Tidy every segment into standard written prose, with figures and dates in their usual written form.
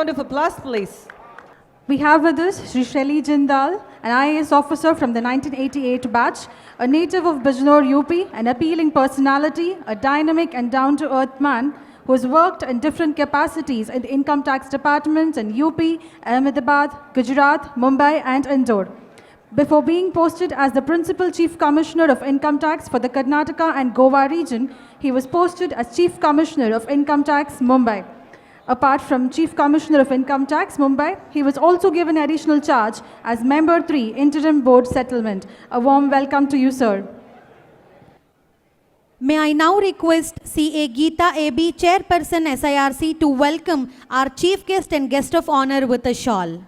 Round of applause, please. We have with us Shri Shelly Jindal, an IAS officer from the 1988 batch, a native of Bijnor, UP, an appealing personality, a dynamic and down-to-earth man who has worked in different capacities in the income tax departments in UP, Ahmedabad, Gujarat, Mumbai, and Indore. Before being posted as the Principal Chief Commissioner of Income Tax for the Karnataka and Goa region, he was posted as Chief Commissioner of Income Tax, Mumbai. Apart from Chief Commissioner of Income Tax, Mumbai, he was also given additional charge as Member 3, Interim Board Settlement. A warm welcome to you, sir. May I now request CA Geeta AB, Chairperson SIRC, to welcome our Chief Guest and Guest of Honor with a shawl.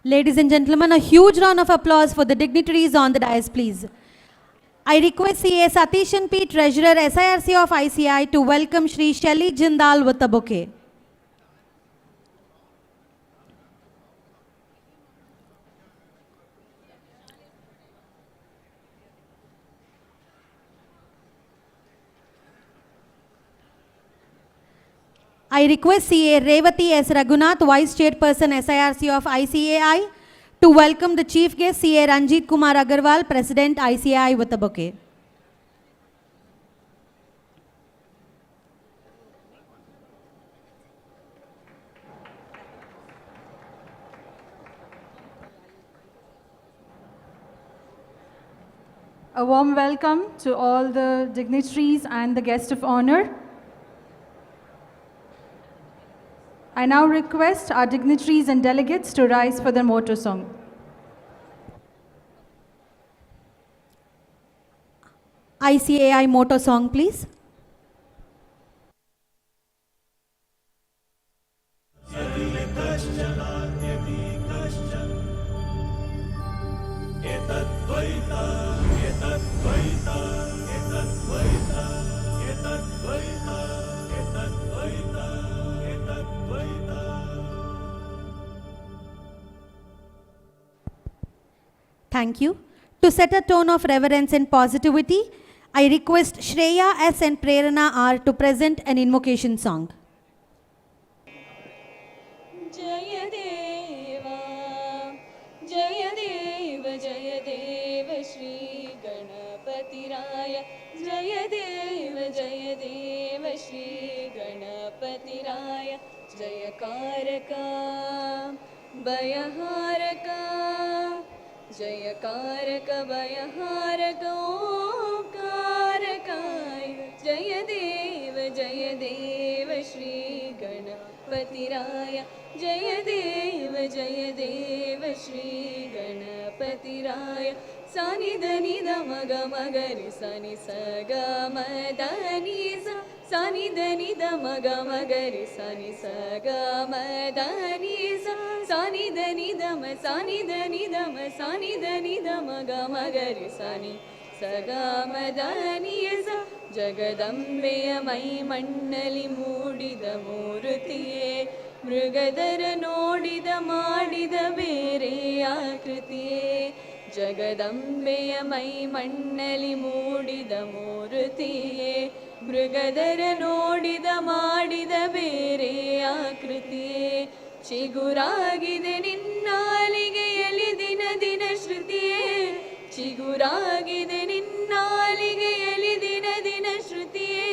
Ladies and gentlemen, a huge round of applause for the dignitaries on the dais, please. I request CA Satishan P, Treasurer SIRC of ICAI, to welcome Shri Shelly Jindal with a bouquet. I request CA Revati S. Raghunath, Vice Chairperson SIRC of ICAI, to welcome the Chief Guest CA Ranjeet Kumar Agarwal, President ICAI, with a bouquet. A warm welcome to all the dignitaries and the guest of honor. I now request our dignitaries and delegates to rise for their motto song. ICAI motto song, please. Thank you. To set a tone of reverence and positivity, I request Shreya S. and Prerana R. to present an invocation song. Jaya Deva, Jaya Deva, Jaya Deva, Shri Ganapati Raya. Jaya Deva, Jaya Deva, Shri Ganapati Raya. Jaya Karaka, Bayaharaka. Jaya Karaka Bayaharaka Omkarakaya. Jaya Deva Shri Ganapati Raya. Jaya Deva Shri Ganapati Raya. Sani Dani Damaga Magari Sani Saga Madani Sa. Sani Dani Damaga Magari Sani Saga Madani Sa. Sani Dani Dama Sani Dani Dama Sani Dani Damaga Magari Sani Saga Madani Sa. Jagadambeya Mai Mannali Moodida Murutiye Mrugadara Nodida Madida Bere Akritiye. Jagadambeya Mai Mannali Moodida Murutiye Mrugadara Nodida Madida Bere Akritiye. ಚಿಗುರಾಗಿದೆ ನಿನ್ನಾಲಿಗೆಯಲ್ಲಿ ದಿನ ದಿನ ಶ್ರುತಿಯೇ. ಚಿಗುರಾಗಿದೆ ನಿನ್ನಾಲಿಗೆಯಲ್ಲಿ ದಿನ ದಿನ ಶ್ರುತಿಯೇ.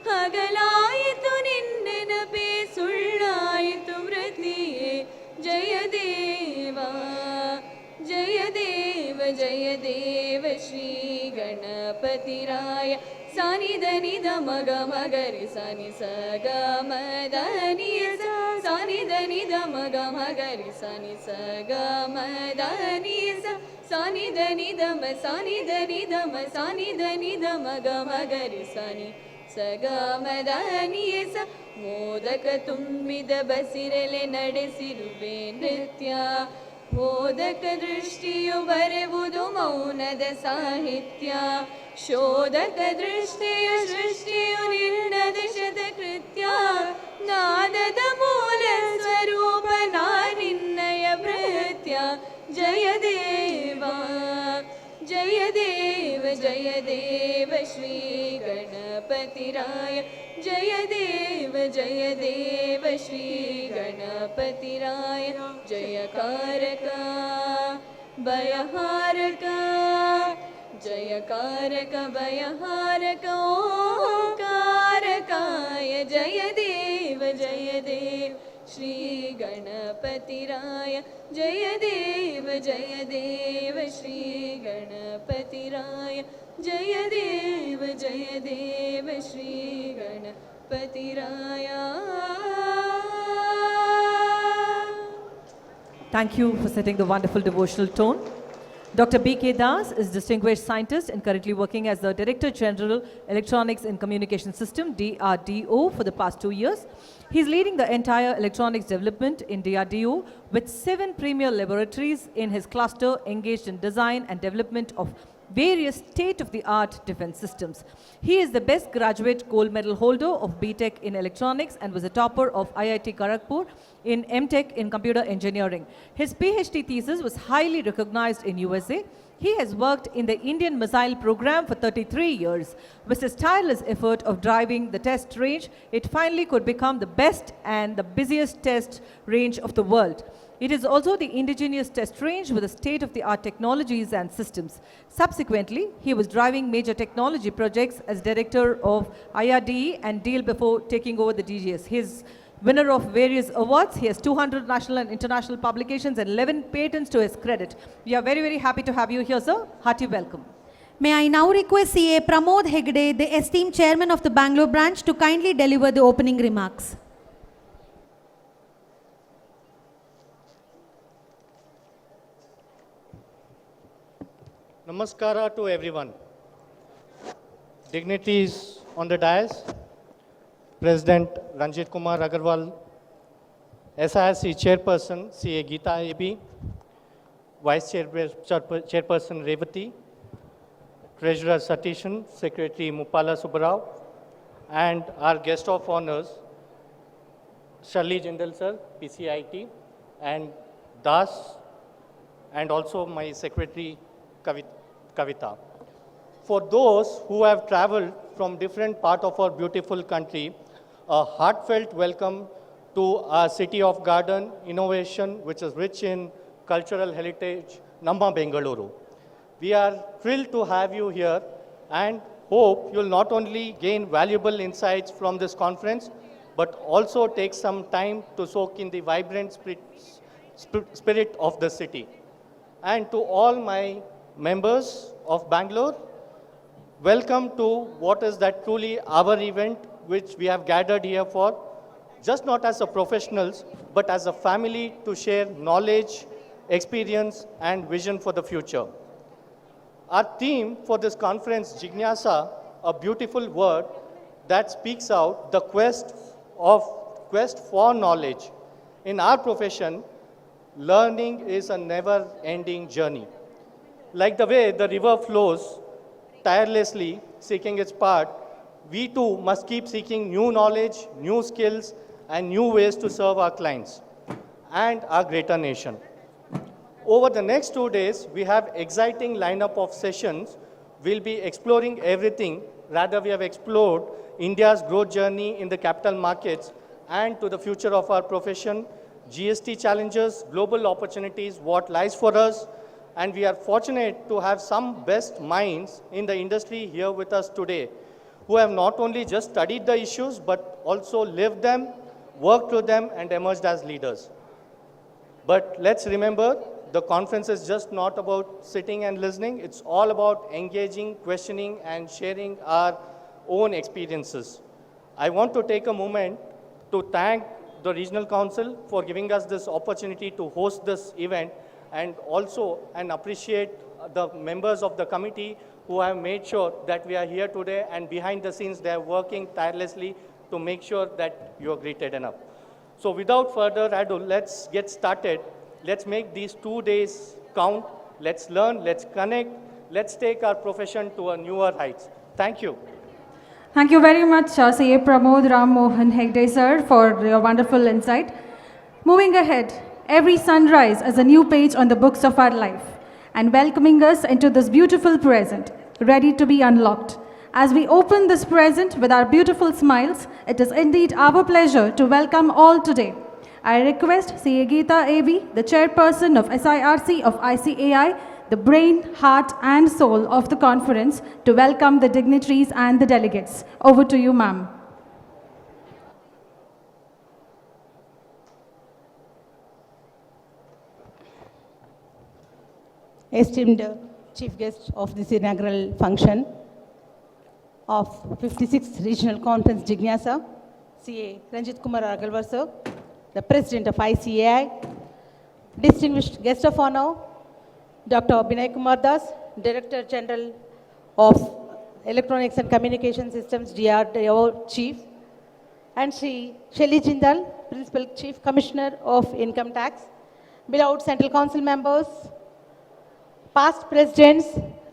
ಹಗಲಾಯಿತು ನಿನ್ನೆನಪೇ ಸುಳ್ಳಾಯಿತು ಮೃತಿಯೇ. ಜಯ ದೇವ ಜಯ ದೇವ ಜಯ ದೇವ ಶ್ರೀ ಗಣಪತಿ ರಾಯ. ಸಾನಿ ಧನಿ the ಮಗ ಮಗರಿ ಸನಿ ಸ ಗ ಮ ಧನಿ ಸ. ಸಾನಿ ಧನಿ ದ ಮಗ ಮಗರಿ ಸನಿ ಸ ಗ ಮ ಧನಿ ಸ. ಸಾನಿ ಧನಿ ದ ಮ ಸಾನಿ ಧನಿ ದ ಮ ಸಾನಿ ಧನಿ ದ ಮಗ ಮಗರಿ ಸನಿ ಸ ಗ ಮ ಧನಿ ಸ. ಮೋದಕ ತುಂಬಿದ ಬಸಿರಲೆ ನಡೆಸಿರುವೆ ನೃತ್ಯ. ಮೋದಕ ದೃಷ್ಟಿಯು ಬರೆವುದು ಮೌನದ ಸಾಹಿತ್ಯ. ಶೋಧಕ ದೃಷ್ಟಿಯ ಸೃಷ್ಟಿಯು ನಿನ್ನದ ಶತಕೃತ್ಯ. ನಾದದ ಮೂಲ ಸ್ವರೂಪ ನಾ ನಿನ್ನಯ ಭೃತ್ಯ. ಜಯ ದೇವ जय देव श्री गणपतिराय जय देव श्री गणपतिराय जयकारका भयहारका जयकारक भयहारक ओंकारकाय जय देव श्री गणपतिराय जय देव श्री गणपतिराय जय देव Shri गणपतिराय. Thank you for setting the wonderful devotional tone. Dr. B.K. Das is distinguished scientist and currently working as the Director General Electronics and Communication System DRDO for the past 2 years. He is leading the entire electronics development in DRDO with 7 premier laboratories in his cluster engaged in design and development of various state-of-the-art defense systems. He is the best graduate gold medal holder of B.Tech in electronics and was a topper of IIT Kharagpur in M.Tech in computer engineering. His PhD thesis was highly recognized in USA. He has worked in the Indian missile program for 33 years. With his tireless effort of driving the test range, it finally could become the best and the busiest test range of the world. It is also the indigenous test range with the state-of-the-art technologies and systems. Subsequently, he was driving major technology projects as director of IRDE and DEAL before taking over the DGS. He is winner of various awards. He has 200 national and international publications and 11 patents to his credit. We are very, very happy to have you here, sir. Hearty welcome. May I now request CA Pramod Hegde, the esteemed chairman of the Bangalore branch, to kindly deliver the opening remarks. Namaskara to everyone. Dignitaries on the dais, President Ranjeet Kumar Agarwal, SIRC Chairperson CA Geeta AB, Vice Chairperson Revati, Treasurer Satishan, Secretary Mupala Subbarao, and our guest of honors, Shirley Jindal sir, PCIT, and Das, and also my secretary Kavita. For those who have traveled from different parts of our beautiful country, a heartfelt welcome to our city of garden innovation, which is rich in cultural heritage, Namma Bengaluru. We are thrilled to have you here and hope you'll not only gain valuable insights from this conference, but also take some time to soak in the vibrant spirit of the city. And to all my members of Bangalore, welcome to what is that truly our event which we have gathered here for, just not as a professionals, but as a family to share knowledge, experience, and vision for the future. Our theme for this conference, Jignasa, a beautiful word that speaks out the quest for knowledge. In our profession, learning is a never-ending journey. Like the way the river flows tirelessly seeking its part, we too must keep seeking new knowledge, new skills, and new ways to serve our clients and our greater nation. Over the next 2 days, we have exciting lineup of sessions. We'll be exploring everything. Rather, we have explored India's growth journey in the capital markets and to the future of our profession, GST challenges, global opportunities, what lies for us, and we are fortunate to have some best minds in the industry here with us today, who have not only just studied the issues, but also lived them, worked through them, and emerged as leaders. But let's remember, the conference is just not about sitting and listening. It's all about engaging, questioning, and sharing our own experiences. I want to take a moment to thank the Regional Council for giving us this opportunity to host this event, and also appreciate the members of the committee who have made sure that we are here today, and behind the scenes they are working tirelessly to make sure that you are greeted enough. So without further ado, let's get started. Let's make these 2 days count. Let's learn, let's connect, let's take our profession to a newer heights. Thank you. Thank you very much, CA Pramod Ram Mohan Hegde sir, for your wonderful insight. Moving ahead, every sunrise is a new page on the books of our life, and welcoming us into this beautiful present ready to be unlocked. As we open this present with our beautiful smiles, it is indeed our pleasure to welcome all today. I request CA Geeta AB, the chairperson of SIRC of ICAI, the brain, heart and soul of the conference, to welcome the dignitaries and the delegates. Over to you, ma'am. Esteemed chief guest of this inaugural function of 56th Regional Conference Jignasa, CA Ranjeet Agarwal sir, the President of ICAI, distinguished guest of honor, Dr. Binay Kumar Das, Director General of Electronics and Communication Systems, DRDO Chief, and Shri Shelly Jindal, Principal Chief Commissioner of Income Tax, beloved Central Council members, past presidents,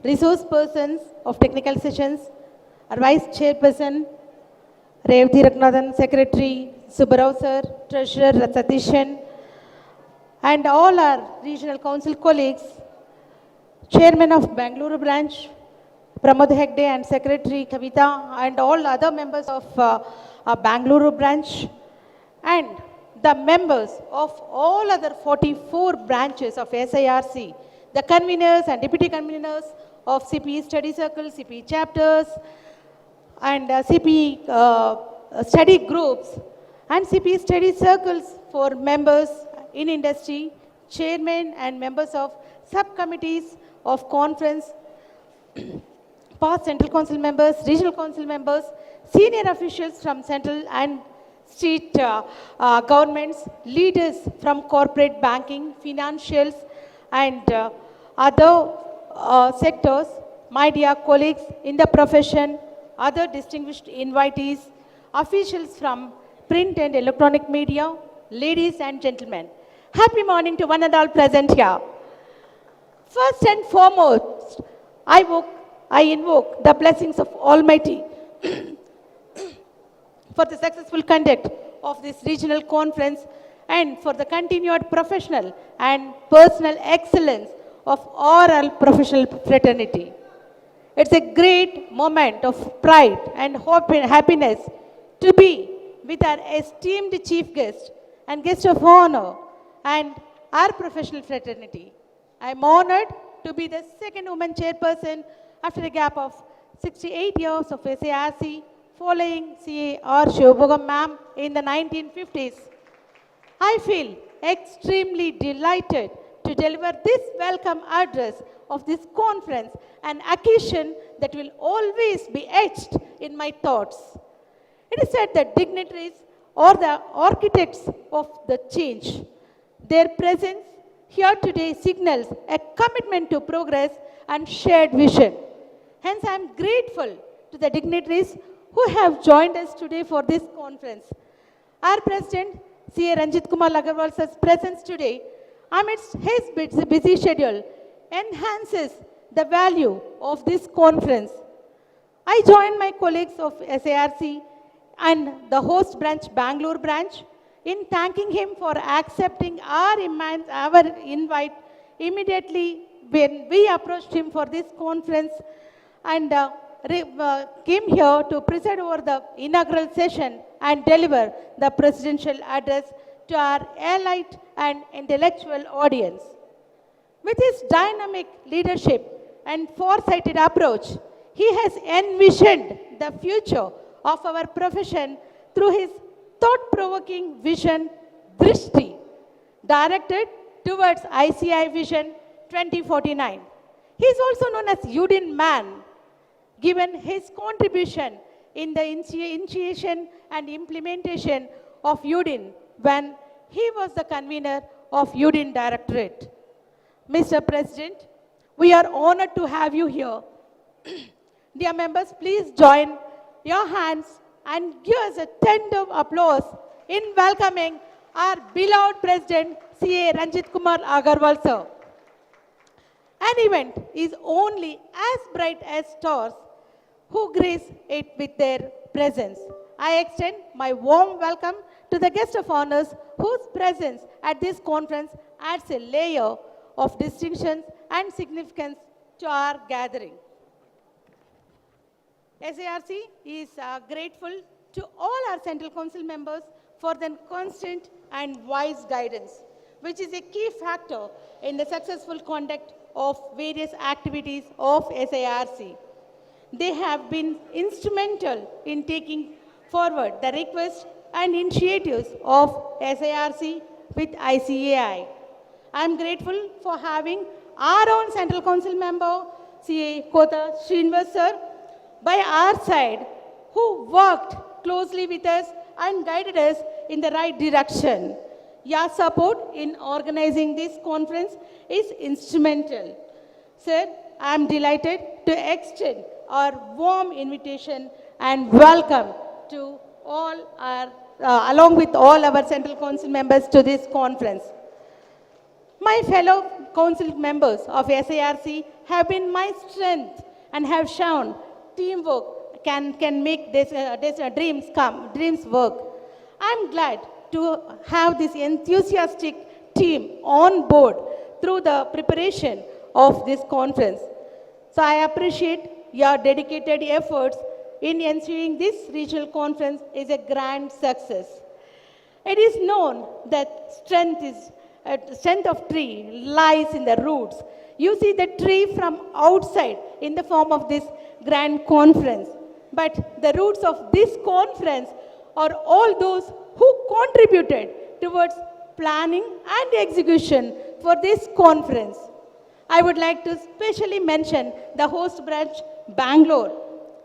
resource persons of technical sessions, our Vice Chairperson, Revati Raghunathan, Secretary Subbarao sir, Treasurer Satishan, and all our regional council colleagues, Chairman of Bangalore branch, Pramod Hegde, and Secretary Kavita, and all other members of our Bangalore branch, and the members of all other 44 branches of SIRC, the conveners and deputy conveners of CPE study circles, CPE chapters, and CPE study groups, and CPE study circles for members in industry, chairmen and members of subcommittees of conference, past central council members, regional council members, senior officials from central and state governments, leaders from corporate banking, financials, and other sectors, my dear colleagues in the profession, other distinguished invitees, officials from print and electronic media, ladies and gentlemen. Happy morning to one and all present here. First and foremost, I invoke the blessings of Almighty for the successful conduct of this regional conference and for the continued professional and personal excellence of all professional fraternity. It's a great moment of pride and hope and happiness to be with our esteemed chief guest and guest of honor and our professional fraternity. I am honored to be the second woman chairperson after a gap of 68 years of SARC following CAR Shivabhogam ma'am in the 1950s. I feel extremely delighted to deliver this welcome address of this conference, an occasion that will always be etched in my thoughts. It is said that dignitaries are the architects of the change. Their presence here today signals a commitment to progress and shared vision. Hence, I am grateful to the dignitaries who have joined us today for this conference. Our President, CA Ranjeet Agarwal's presence today, amidst his busy schedule, enhances the value of this conference. I join my colleagues of SARC and the host branch, Bangalore branch, in thanking him for accepting our invite immediately when we approached him for this conference and came here to preside over the inaugural session and deliver the presidential address to our elite and intellectual audience. With his dynamic leadership and foresighted approach, he has envisioned the future of our profession through his thought-provoking vision, Drishti, directed towards ICI Vision 2049. He is also known as Udin Man, given his contribution in the initiation and implementation of Udin when he was the convener of Udin Directorate. Mr. President, we are honored to have you here. Dear members, please join your hands and give us a tender applause in welcoming our beloved President, CA Ranjeet Agarwal sir. An event is only as bright as stars who grace it with their presence. I extend my warm welcome to the guest of honors whose presence at this conference adds a layer of distinction and significance to our gathering. SIRC is grateful to all our Central Council members for their constant and wise guidance, which is a key factor in the successful conduct of various activities of SIRC. They have been instrumental in taking forward the requests and initiatives of SIRC with ICAI. I am grateful for having our own Central Council member, CA Kota Srinivas sir, by our side, who worked closely with us and guided us in the right direction. Your support in organizing this conference is instrumental. Sir, I am delighted to extend our warm invitation and welcome to all our, along with all our Central Council members to this conference. My fellow council members of SIRC have been my strength and have shown teamwork can make this dreams work. I'm glad to have this enthusiastic team on board through the preparation of this conference. So I appreciate your dedicated efforts in ensuring this regional conference is a grand success. It is known that strength of tree lies in the roots. You see the tree from outside in the form of this grand conference. But the roots of this conference are all those who contributed towards planning and execution for this conference. I would like to specially mention the host branch, Bangalore.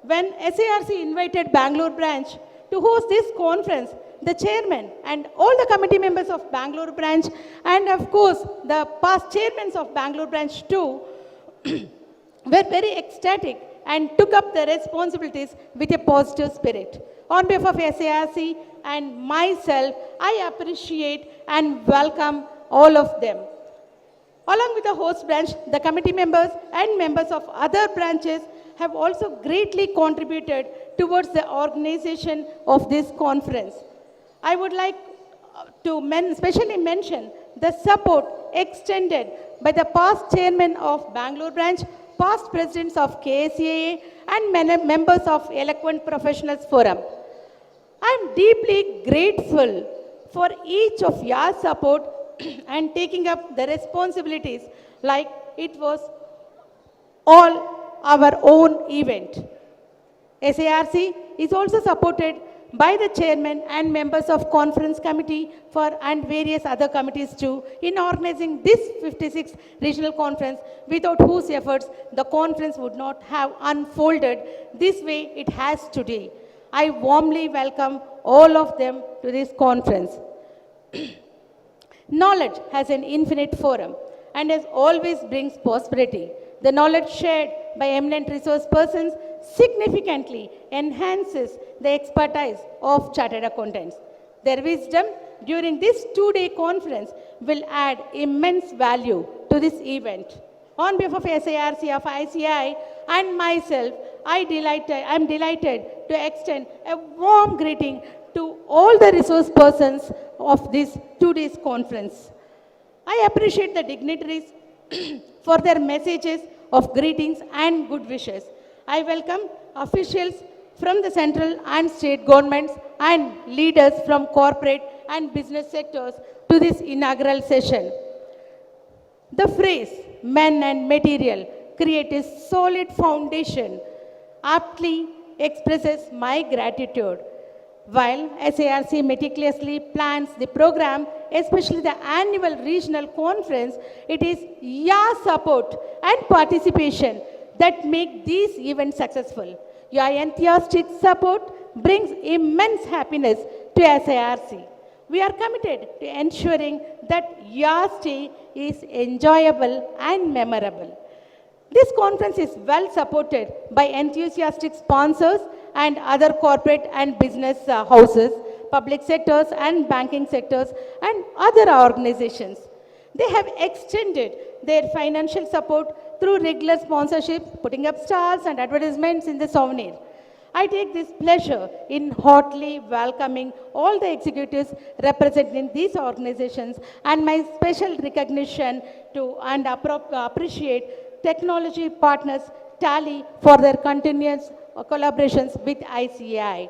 When SIRC invited Bangalore branch to host this conference, the chairman and all the committee members of Bangalore branch, and of course the past chairmen of Bangalore branch too, were very ecstatic and took up the responsibilities with a positive spirit. On behalf of SIRC and myself, I appreciate and welcome all of them. Along with the host branch, the committee members and members of other branches have also greatly contributed towards the organization of this conference. I would like to specially mention the support extended by the past chairman of Bangalore branch, past presidents of KSAA, and members of Eloquent Professionals Forum. I am deeply grateful for each of your support and taking up the responsibilities like it was all our own event. SIRC is also supported by the chairman and members of conference committee and various other committees too in organizing this 56th regional conference, without whose efforts the conference would not have unfolded this way it has today. I warmly welcome all of them to this conference. Knowledge has an infinite forum and as always brings prosperity. The knowledge shared by eminent resource persons significantly enhances the expertise of chartered accountants. Their wisdom during this two-day conference will add immense value to this event. On behalf of SIRC of ICAI and myself, I am delighted to extend a warm greeting to all the resource persons of this two-day conference. I appreciate the dignitaries for their messages of greetings and good wishes. I welcome officials from the central and state governments and leaders from corporate and business sectors to this inaugural session. The phrase, men and material, create a solid foundation, aptly expresses my gratitude. While SIRC meticulously plans the program, especially the annual regional conference, it is your support and participation that make these events successful. Your enthusiastic support brings immense happiness to SIRC. We are committed to ensuring that your stay is enjoyable and memorable. This conference is well supported by enthusiastic sponsors and other corporate and business houses, public sectors and banking sectors, and other organizations. They have extended their financial support through regular sponsorships, putting up stalls and advertisements in the souvenir. I take this pleasure in heartily welcoming all the executives representing these organizations, and my special recognition to and appreciate technology partners Tally for their continuous collaborations with ICAI.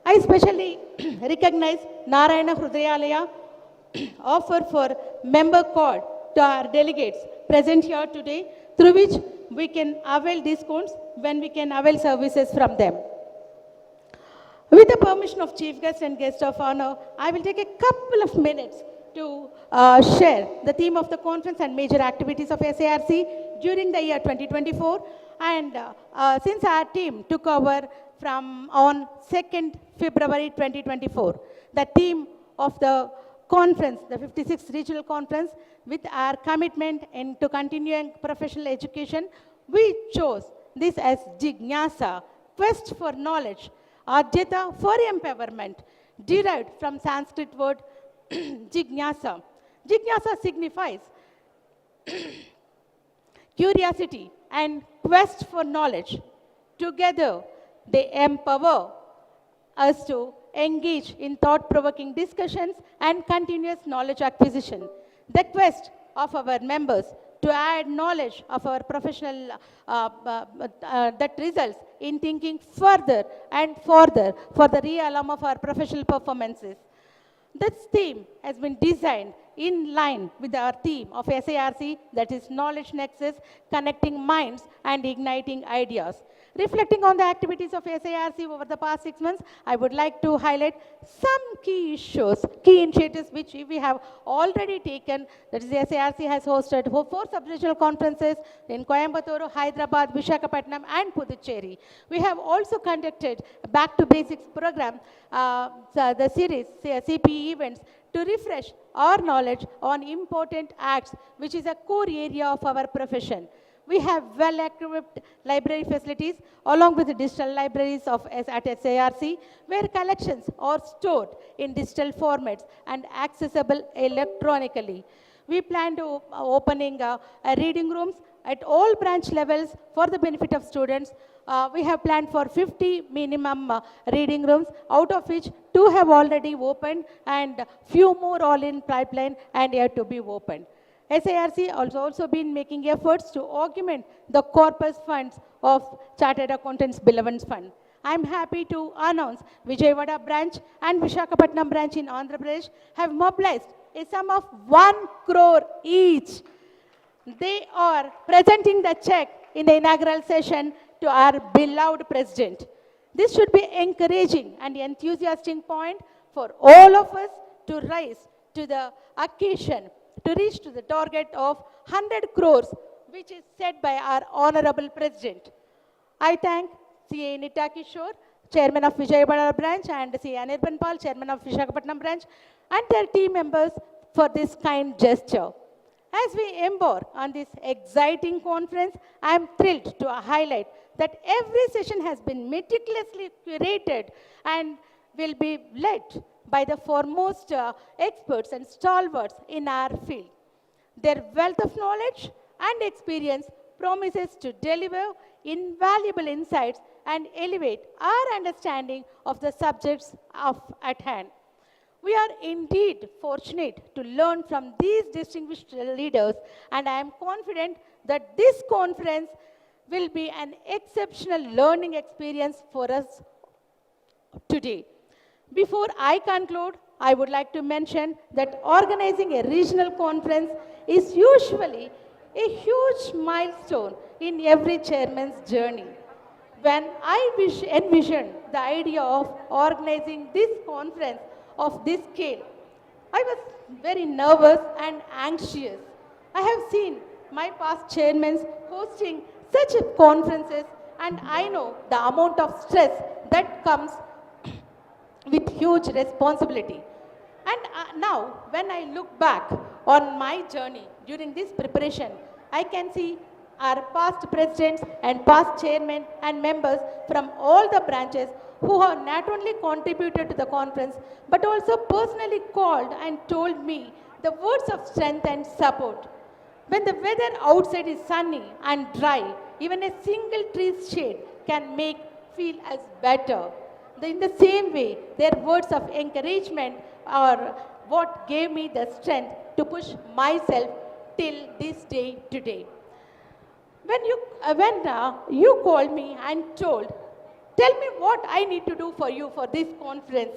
I especially recognize Narayana Hrudayalaya offer for member card to our delegates present here today, through which we can avail discounts when we can avail services from them. With the permission of Chief Guest and Guest of Honor, I will take a couple of minutes to share the theme of the conference and major activities of SIRC during the year 2024. And since our team took over from on 2nd February 2024, the theme of the conference, the 56th Regional Conference, with our commitment into continuing professional education, we chose this as Jignasa, quest for knowledge, Arjata for empowerment, derived from Sanskrit word Jignasa. Jignasa signifies curiosity and quest for knowledge. Together, they empower us to engage in thought-provoking discussions and continuous knowledge acquisition. The quest of our members to add knowledge of our professional that results in thinking further and further for the realm of our professional performances. This theme has been designed in line with our theme of SIRC, that is Knowledge Nexus, connecting minds and igniting ideas. Reflecting on the activities of SIRC over the past 6 months, I would like to highlight some key issues, key initiatives which we have already taken. That is, the SIRC has hosted 4 sub-regional conferences in Coimbatore, Hyderabad, Visakhapatnam and Puducherry. We have also conducted a Back to Basics program, the series CPE events, to refresh our knowledge on important acts, which is a core area of our profession. We have well-equipped library facilities along with the digital libraries at SIRC, where collections are stored in digital formats and accessible electronically. We plan to opening reading rooms at all branch levels for the benefit of students. We have planned for 50 minimum reading rooms, out of which 2 have already opened and few more all in pipeline and yet to be opened. SIRC has also been making efforts to augment the corpus funds of Chartered Accountants Benevolence Fund. I am happy to announce Vijayawada branch and Visakhapatnam branch in Andhra Pradesh have mobilized a sum of 1 crore each. They are presenting the check in the inaugural session to our beloved president. This should be encouraging and enthusiastic point for all of us to rise to the occasion, to reach to the target of 100 crores, which is set by our Honorable President. I thank C.A. Nita Kishore, Chairman of Vijayawada branch, and C.A. Anirban Pal, Chairman of Visakhapatnam branch, and their team members for this kind gesture. As we embark on this exciting conference, I am thrilled to highlight that every session has been meticulously curated and will be led by the foremost experts and stalwarts in our field. Their wealth of knowledge and experience promises to deliver invaluable insights and elevate our understanding of the subjects at hand. We are indeed fortunate to learn from these distinguished leaders, and I am confident that this conference will be an exceptional learning experience for us today. Before I conclude, I would like to mention that organizing a regional conference is usually a huge milestone in every chairman's journey. When I envisioned the idea of organizing this conference of this scale, I was very nervous and anxious. I have seen my past chairmen hosting such conferences, and I know the amount of stress that comes with huge responsibility. And now, when I look back on my journey during this preparation, I can see our past presidents and past chairmen and members from all the branches who have not only contributed to the conference, but also personally called and told me the words of strength and support. When the weather outside is sunny and dry, even a single tree's shade can make feel as better. In the same way, their words of encouragement are what gave me the strength to push myself till this day today. When you called me and told tell me what I need to do for you for this conference.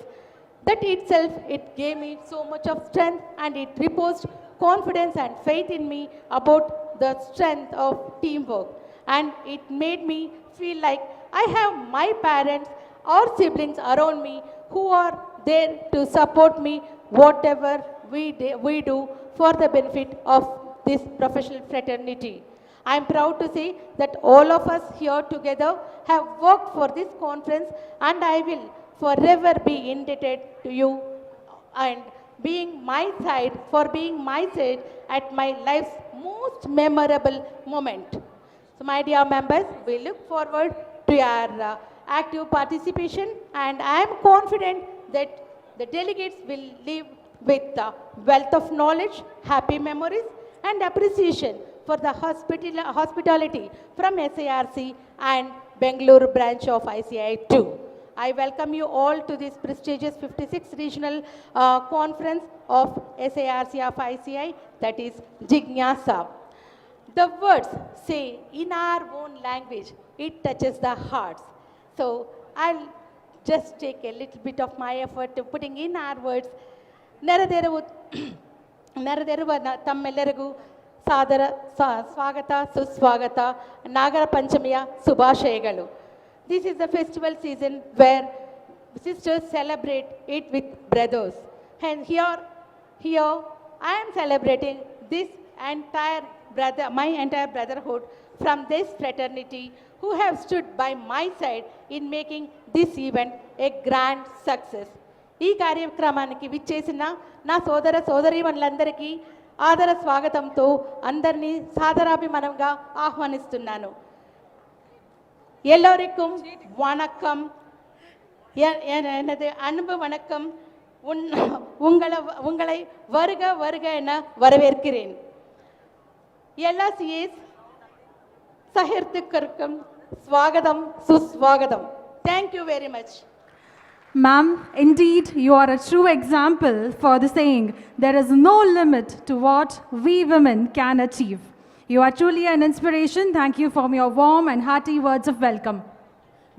That itself, it gave me so much of strength and it reposed confidence and faith in me about the strength of teamwork. And it made me feel like I have my parents or siblings around me who are there to support me whatever we do for the benefit of this professional fraternity. I am proud to say that all of us here together have worked for this conference, and I will forever be indebted to you and being my side for being my side at my life's most memorable moment. So my dear members, we look forward to your active participation, and I am confident that the delegates will leave with a wealth of knowledge, happy memories and appreciation for the hospitality from SIRC and Bangalore branch of ICAI too. I welcome you all to this prestigious 56th regional conference of SIRC of ICAI, that is Jignasa. The words say in our own language, it touches the hearts. So I'll just take a little bit of my effort to putting in our words. ನೆರೆದಿರುವ ತಮ್ಮೆಲ್ಲರಿಗೂ ಸಾದರ ಸ್ವಾಗತ ಸುಸ್ವಾಗತ ನಾಗರ ಪಂಚಮಿಯ ಶುಭಾಶಯಗಳು. This is the festival season where sisters celebrate it with brothers. And here I am celebrating this entire my entire brotherhood from this fraternity who have stood by my side in making this event a grand success. ఈ కార్యక్రమానికి విచ్చేసిన నా సోదర సోదరీమణులందరికీ ఆదర స్వాగతంతో అందరినీ సాదరాభిమానంగా ఆహ్వానిస్తున్నాను. எல்லோருக்கும் வணக்கம். எனது அன்பு வணக்கம். உங்களை வருக வருக என வரவேற்கிறேன். எல்லா CS சஹிர்த்துக்களுக்கும் ஸ்வாகதம் சுஸ்வாகதம். Thank you very much. Ma'am, indeed, you are a true example for the saying, there is no limit to what we women can achieve. You are truly an inspiration. Thank you for your warm and hearty words of welcome.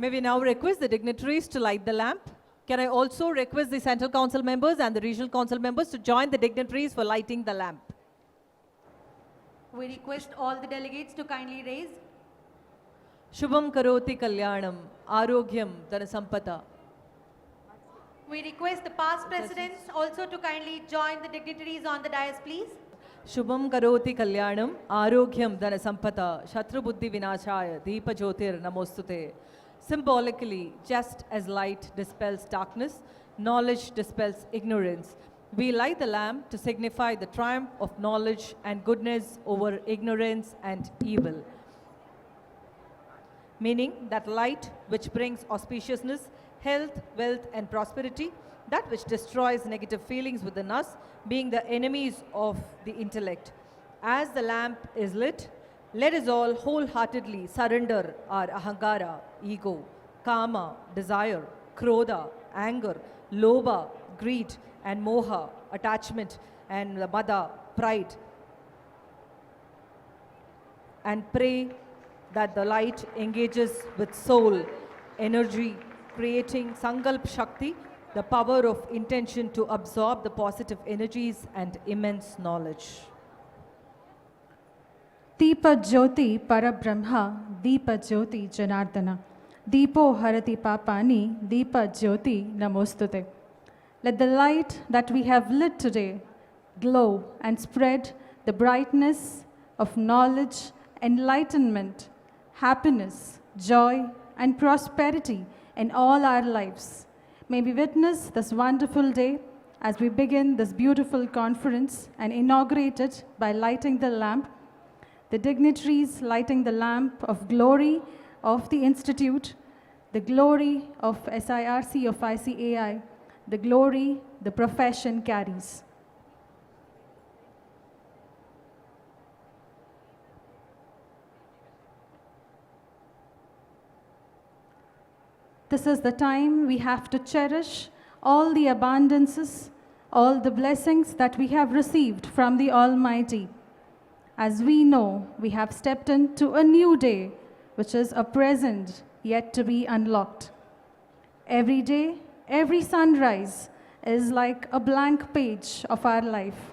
May we now request the dignitaries to light the lamp. Can I also request the Central Council members and the Regional Council members to join the dignitaries for lighting the lamp. We request all the delegates to kindly raise. Shubham karoti kalyanam, arogyam dhanasampata. We request the past presidents also to kindly join the dignitaries on the dais, please. Shubham karoti kalyanam, arogyam dhanasampata, shatrubuddhi vinashaya, deepa jyotir namostute. Symbolically, just as light dispels darkness, knowledge dispels ignorance. We light the lamp to signify the triumph of knowledge and goodness over ignorance and evil. Meaning that light which brings auspiciousness, health, wealth and prosperity, that which destroys negative feelings within us, being the enemies of the intellect. As the lamp is lit, let us all wholeheartedly surrender our ahankara, ego, kama, desire, krodha, anger, lobha, greed and moha, attachment and mada, pride, and pray that the light engages with soul, energy, creating Sankalp Shakti, the power of intention to absorb the positive energies and immense knowledge. Deepa Jyoti Parabrahma, Deepa Jyoti Janardana, Deepo Harati Papani, Deepa Jyoti Namostute. Let the light that we have lit today glow and spread the brightness of knowledge, enlightenment, happiness, joy and prosperity in all our lives. May we witness this wonderful day as we begin this beautiful conference and inaugurate it by lighting the lamp. The dignitaries lighting the lamp of glory of the Institute, the glory of SIRC of ICAI, the glory the profession carries. This is the time we have to cherish all the abundances, all the blessings that we have received from the Almighty. As we know, we have stepped into a new day, which is a present yet to be unlocked. Every day, every sunrise is like a blank page of our life.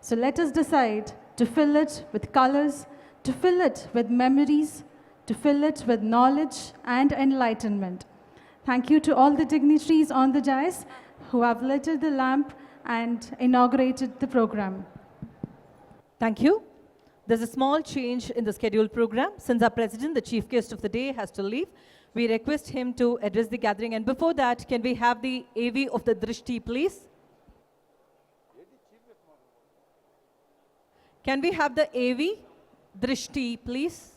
So let us decide to fill it with colors, to fill it with memories, to fill it with knowledge and enlightenment. Thank you to all the dignitaries on the dais who have lit the lamp and inaugurated the program. Thank you. There's a small change in the scheduled program. Since our president, the chief guest of the day, has to leave, we request him to address the gathering. And before that, can we have the AV of the Drishti, please? Can we have the AV Drishti, please?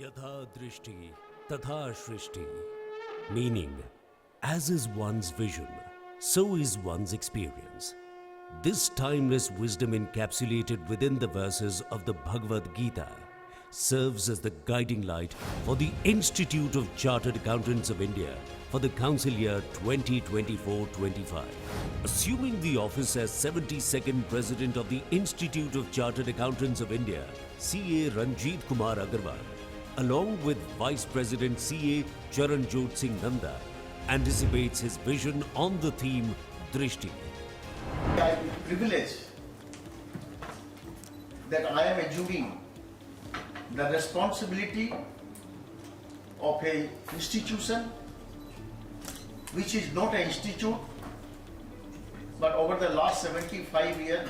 Yatha drishti, tatha shrishti. Meaning, as is one's vision, so is one's experience. This timeless wisdom encapsulated within the verses of the Bhagavad Gita serves as the guiding light for the Institute of Chartered Accountants of India for the council year 2024-25. Assuming the office as 72nd President of the Institute of Chartered Accountants of India, CA Ranjeet Kumar Agarwal, along with Vice President CA Charanjot Singh Nanda, anticipates his vision on the theme Drishti. I am privileged that I am assuming the responsibility of an institution which is not an institute, but over the last 75 years,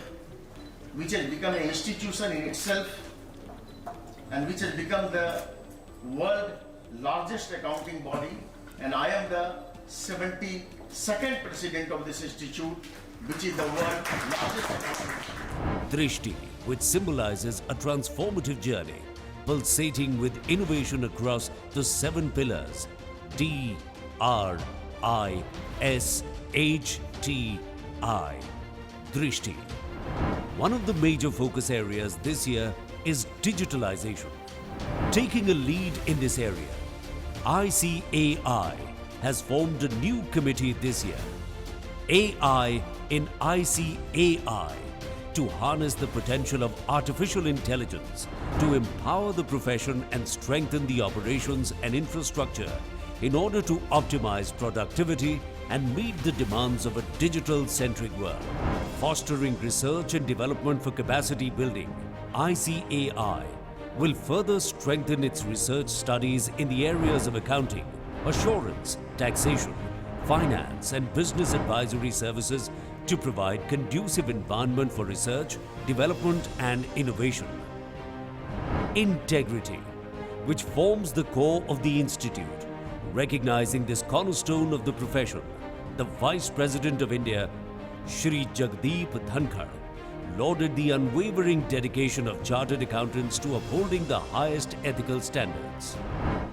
which has become an institution in itself and which has become the world's largest accounting body, and I am the 72nd President of this institute, which is the world's largest accounting. Drishti, which symbolizes a transformative journey, pulsating with innovation across the 7 pillars D, R, I, S, H, T, I. Drishti. One of the major focus areas this year is digitalization. Taking a lead in this area, ICAI has formed a new committee this year, AI in ICAI, to harness the potential of artificial intelligence to empower the profession and strengthen the operations and infrastructure in order to optimize productivity and meet the demands of a digital-centric world. Fostering research and development for capacity building, ICAI will further strengthen its research studies in the areas of accounting, assurance, taxation, finance and business advisory services to provide conducive environment for research, development and innovation. Integrity, which forms the core of the institute. Recognizing this cornerstone of the profession, the Vice President of India, Shri Jagdeep Dhankar, lauded the unwavering dedication of chartered accountants to upholding the highest ethical standards.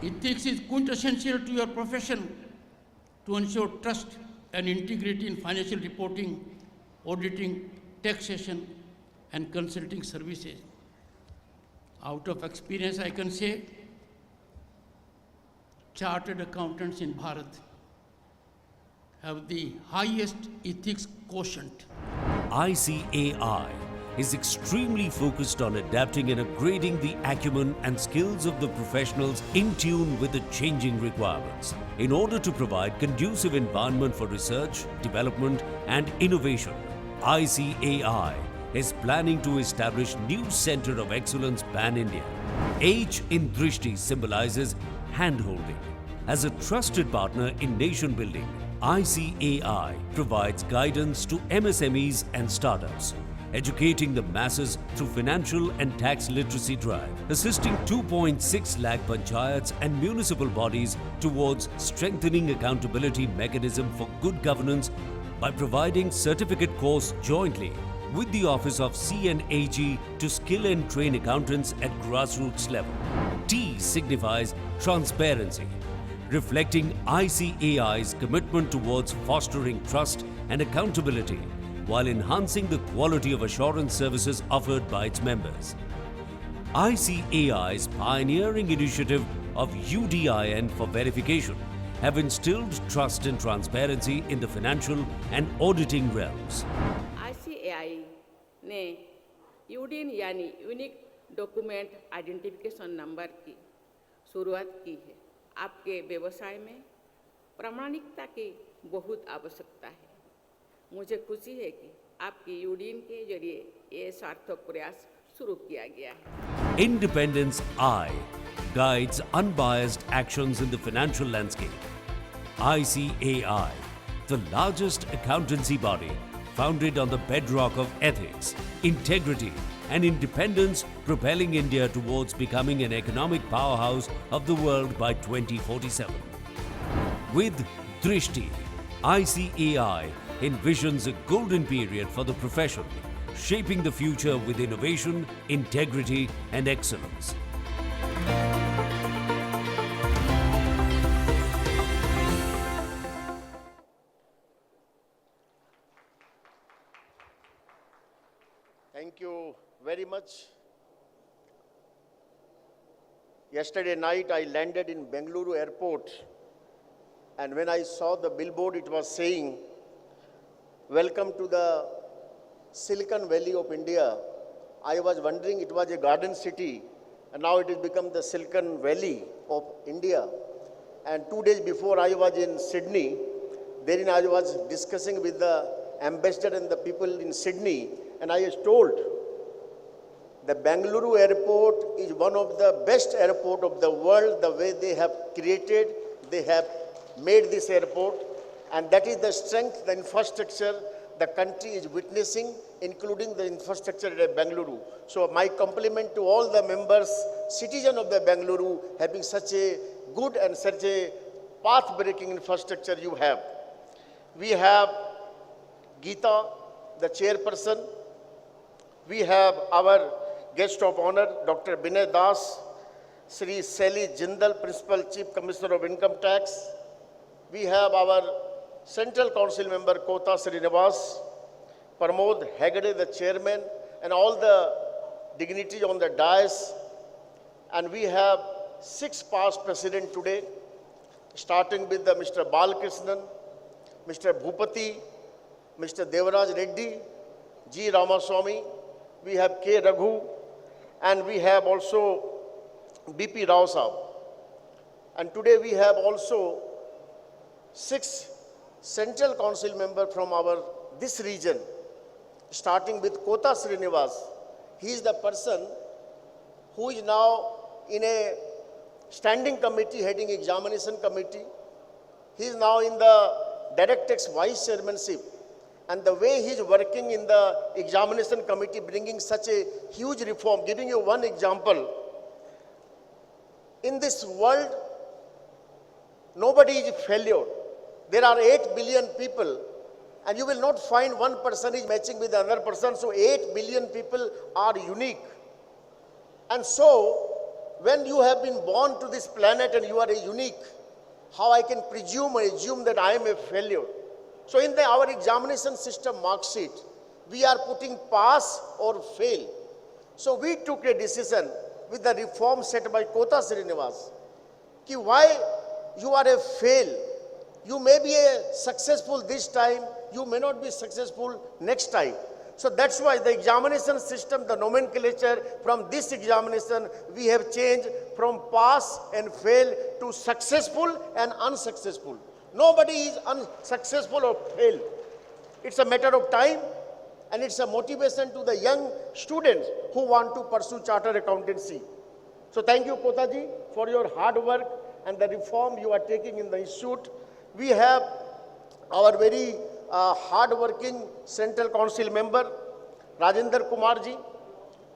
Ethics is quintessential to your profession to ensure trust and integrity in financial reporting, auditing, taxation, and consulting services. Out of experience, I can say, chartered accountants in Bharat have the highest ethics quotient. ICAI is extremely focused on adapting and upgrading the acumen and skills of the professionals in tune with the changing requirements in order to provide conducive environment for research, development and innovation. ICAI is planning to establish new Center of Excellence pan-India. H in Drishti symbolizes hand-holding. As a trusted partner in nation building, ICAI provides guidance to MSMEs and startups, educating the masses through financial and tax literacy drive, assisting 2.6 lakh panchayats and municipal bodies towards strengthening accountability mechanism for good governance by providing certificate course jointly with the Office of CNAG to skill and train accountants at grassroots level. T signifies transparency, reflecting ICAI's commitment towards fostering trust and accountability while enhancing the quality of assurance services offered by its members. ICAI's pioneering initiative of UDIN for verification have instilled trust and transparency in the financial and auditing realms. ICAI ने यूडीएन यानी unique document identification number की शुरुआत की है। आपके व्यवसाय में प्रामाणिकता की बहुत आवश्यकता है। मुझे खुशी है कि आपकी यूडीन के जरिए ये सार्थक प्रयास शुरू किया गया है। Independence I guides unbiased actions in the financial landscape. ICAI, the largest accountancy body founded on the bedrock of ethics, integrity, and independence, propelling India towards becoming an economic powerhouse of the world by 2047. With Drishti, ICAI envisions a golden period for the profession, shaping the future with innovation, integrity, and excellence. Thank you very much. Yesterday night I landed in Bengaluru airport, and when I saw the billboard, it was saying, "Welcome to the Silicon Valley of India." I was wondering it was a garden city, and now it has become the Silicon Valley of India. And 2 days before I was in Sydney, therein I was discussing with the ambassador and the people in Sydney, and I was told the Bengaluru airport is one of the best airport of the world. The way they have created, they have made this airport, and that is the strength, the infrastructure the country is witnessing, including the infrastructure at Bengaluru. So my compliment to all the members, citizens of the Bengaluru, having such a good and such a path-breaking infrastructure you have. We have Geeta, the chairperson. We have our guest of honor, Dr. Binay Das, Sri Sally Jindal, Principal Chief Commissioner of Income Tax. We have our Central Council member, Kota Srinivas, Pramod Hegde, the chairman, and all the dignitaries on the dais. And we have 6 past presidents today, starting with the Mr. Balkrishnan, Mr. Bhupati, Mr. Devaraj Reddy, G. Ramaswamy, we have K. Raghu, and we have also B.P. Rao Saab. And today we have also 6 Central Council members from this region, starting with Kota Srinivas. He is the person who is now in a standing committee heading examination committee. He is now in the direct tax vice chairmanship. And the way he is working in the examination committee, bringing such a huge reform, giving you one example. In this world, nobody is a failure. There are 8 billion people, and you will not find one person is matching with another person. So 8 billion people are unique. And so, when you have been born to this planet and you are a unique, how I can presume or assume that I am a failure? So in our examination system mark sheet, we are putting pass or fail. So we took a decision with the reform set by Kota Srinivas, ki why you are a fail. You may be a successful this time, you may not be successful next time. So that's why the examination system, the nomenclature from this examination, we have changed from pass and fail to successful and unsuccessful. Nobody is unsuccessful or fail. It's a matter of time, and it's a motivation to the young students who want to pursue chartered accountancy. So thank you, Kotaji, for your hard work and the reform you are taking in the institute. We have our very hard-working Central Council member, Rajendra Kumarji.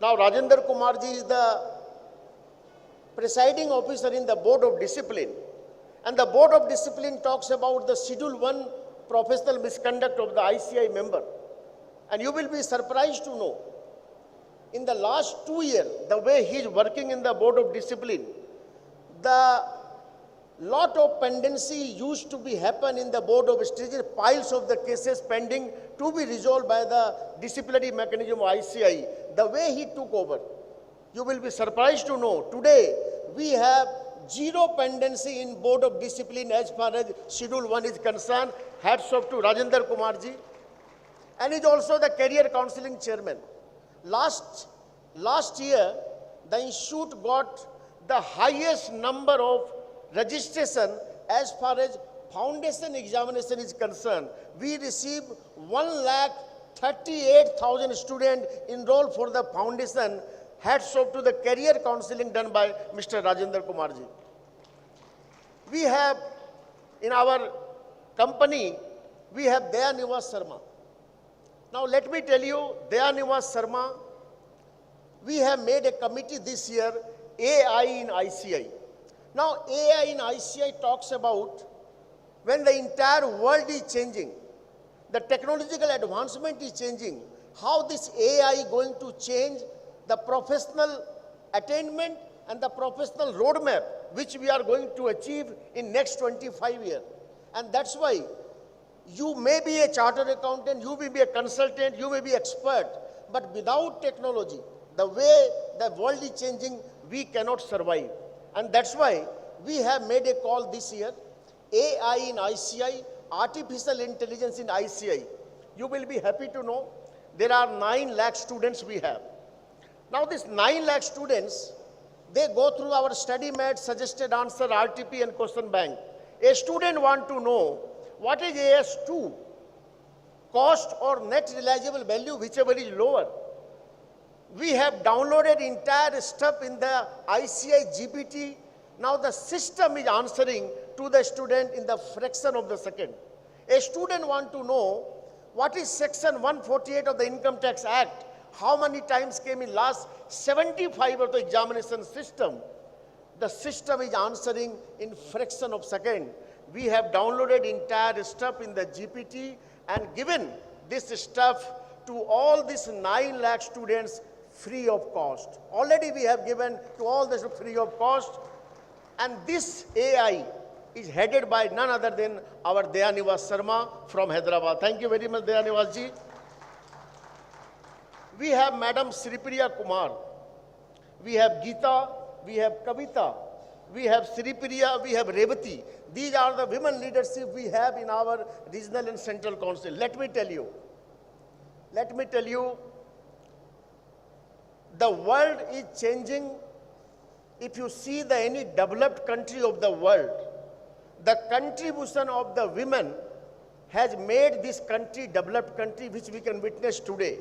Now, Rajendra Kumarji is the presiding officer in the Board of Discipline. And the Board of Discipline talks about the Schedule 1 professional misconduct of the ICAI member. And you will be surprised to know, in the last 2 years, the way he is working in the Board of Discipline, the lot of pendency used to be happen in the Board of Discipline, piles of the cases pending to be resolved by the disciplinary mechanism of ICAI. The way he took over, you will be surprised to know, today we have 0 pendency in Board of Discipline as far as Schedule 1 is concerned. Hats off to Rajendra Kumarji. And is also the Career Counseling Chairman. Last year, the institute got the highest number of registration as far as foundation examination is concerned. We received 1,38,000 students enrolled for the foundation. Hats off to the career counseling done by Mr. Rajendra Kumarji. We have in our company, we have Dayanivas Sharma. Now let me tell you, Dayanivas Sharma, we have made a committee this year, AI in ICI. Now AI in ICI talks about when the entire world is changing, the technological advancement is changing, how this AI going to change the professional attainment and the professional roadmap which we are going to achieve in next 25 years. And that's why you may be a chartered accountant, you may be a consultant, you may be expert, but without technology, the way the world is changing, we cannot survive. And that's why we have made a call this year, AI in ICI, artificial intelligence in ICI. You will be happy to know there are 9 lakh students we have. Now these 9 lakh students, they go through our StudyMate, suggested answer, RTP and question bank. A student want to know what is AS2, cost or net realizable value, whichever is lower. We have downloaded entire stuff in the ICI GPT. Now the system is answering to the student in the fraction of the second. A student want to know what is section 148 of the Income Tax Act, how many times came in last 75 of the examination system. The system is answering in fraction of second. We have downloaded entire stuff in the GPT and given this stuff to all these 9 lakh students free of cost. Already we have given to all this free of cost, and this AI is headed by none other than our Dayanivas Sharma from Hyderabad. Thank you very much, Dayanivas ji. We have Madam Sripriya Kumar, we have Geeta, we have Kavita, we have Sripriya, we have Revati. These are the women leadership we have in our regional and central council. Let me tell you, the world is changing. If you see any developed country of the world, the contribution of the women has made this country developed country, which we can witness today.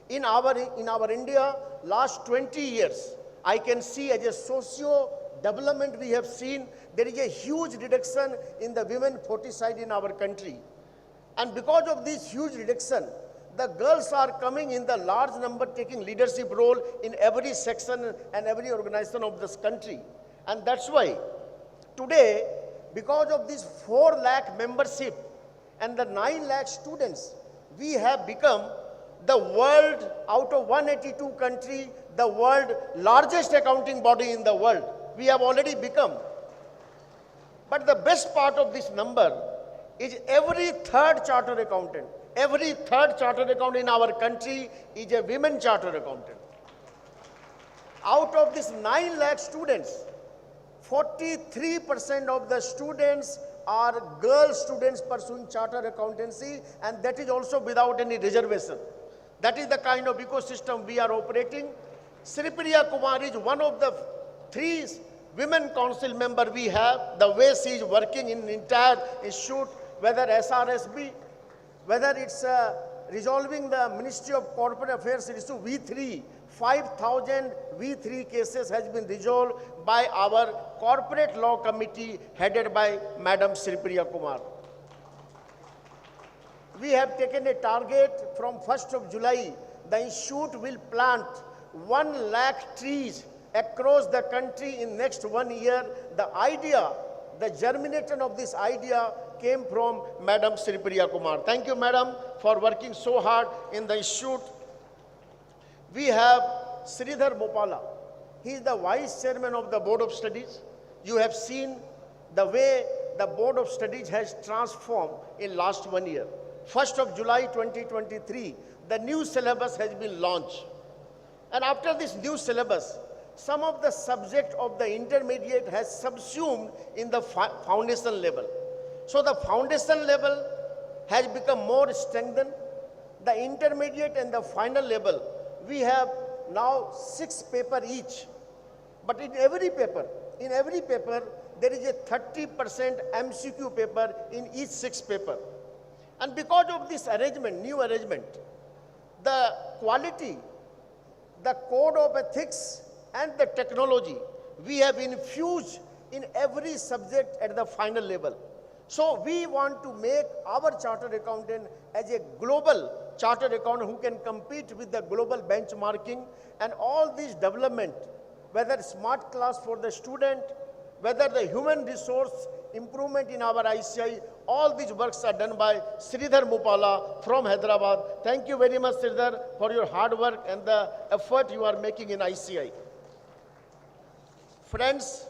In our India, last 20 years, I can see as a socio-development we have seen, there is a huge reduction in the women foeticide in our country. And because of this huge reduction, the girls are coming in the large number, taking leadership role in every section and every organization of this country. And that's why today, because of this 4 lakh membership and the 9 lakh students, we have become the world, out of 182 countries, the world largest accounting body in the world. We have already become. But the best part of this number is every third chartered accountant in our country is a women chartered accountant. Out of this 9 lakh students, 43% of the students are girl students pursuing chartered accountancy, and that is also without any reservation. That is the kind of ecosystem we are operating. Sripriya Kumar is one of the 3 women council member we have. The way she is working in entire institute, whether SRSB, whether it's resolving the Ministry of Corporate Affairs issue V3, 5,000 V3 cases has been resolved by our corporate law committee headed by Madam Sripriya Kumar. We have taken a target from 1st of July, the institute will plant 1 lakh trees across the country in next 1 year. The idea, the germination of this idea came from Madam Sripriya Kumar. Thank you, Madam, for working so hard in the institute. We have Sridhar Bopala. He is the Vice Chairman of the Board of Studies. You have seen the way the Board of Studies has transformed in last 1 year. 1st of July 2023, the new syllabus has been launched. And after this new syllabus, some of the subject of the intermediate has subsumed in the foundation level. So the foundation level has become more strengthened. The intermediate and the final level, we have now 6 paper each. But in every paper, there is a 30% MCQ paper in each 6 paper. And because of this arrangement, new arrangement, the quality, the code of ethics and the technology, we have infused in every subject at the final level. So we want to make our chartered accountant as a global chartered accountant who can compete with the global benchmarking, and all these development, whether smart class for the student, whether the human resource improvement in our ICI, all these works are done by Sridhar Mupala from Hyderabad. Thank you very much, Sridhar, for your hard work and the effort you are making in ICI. Friends,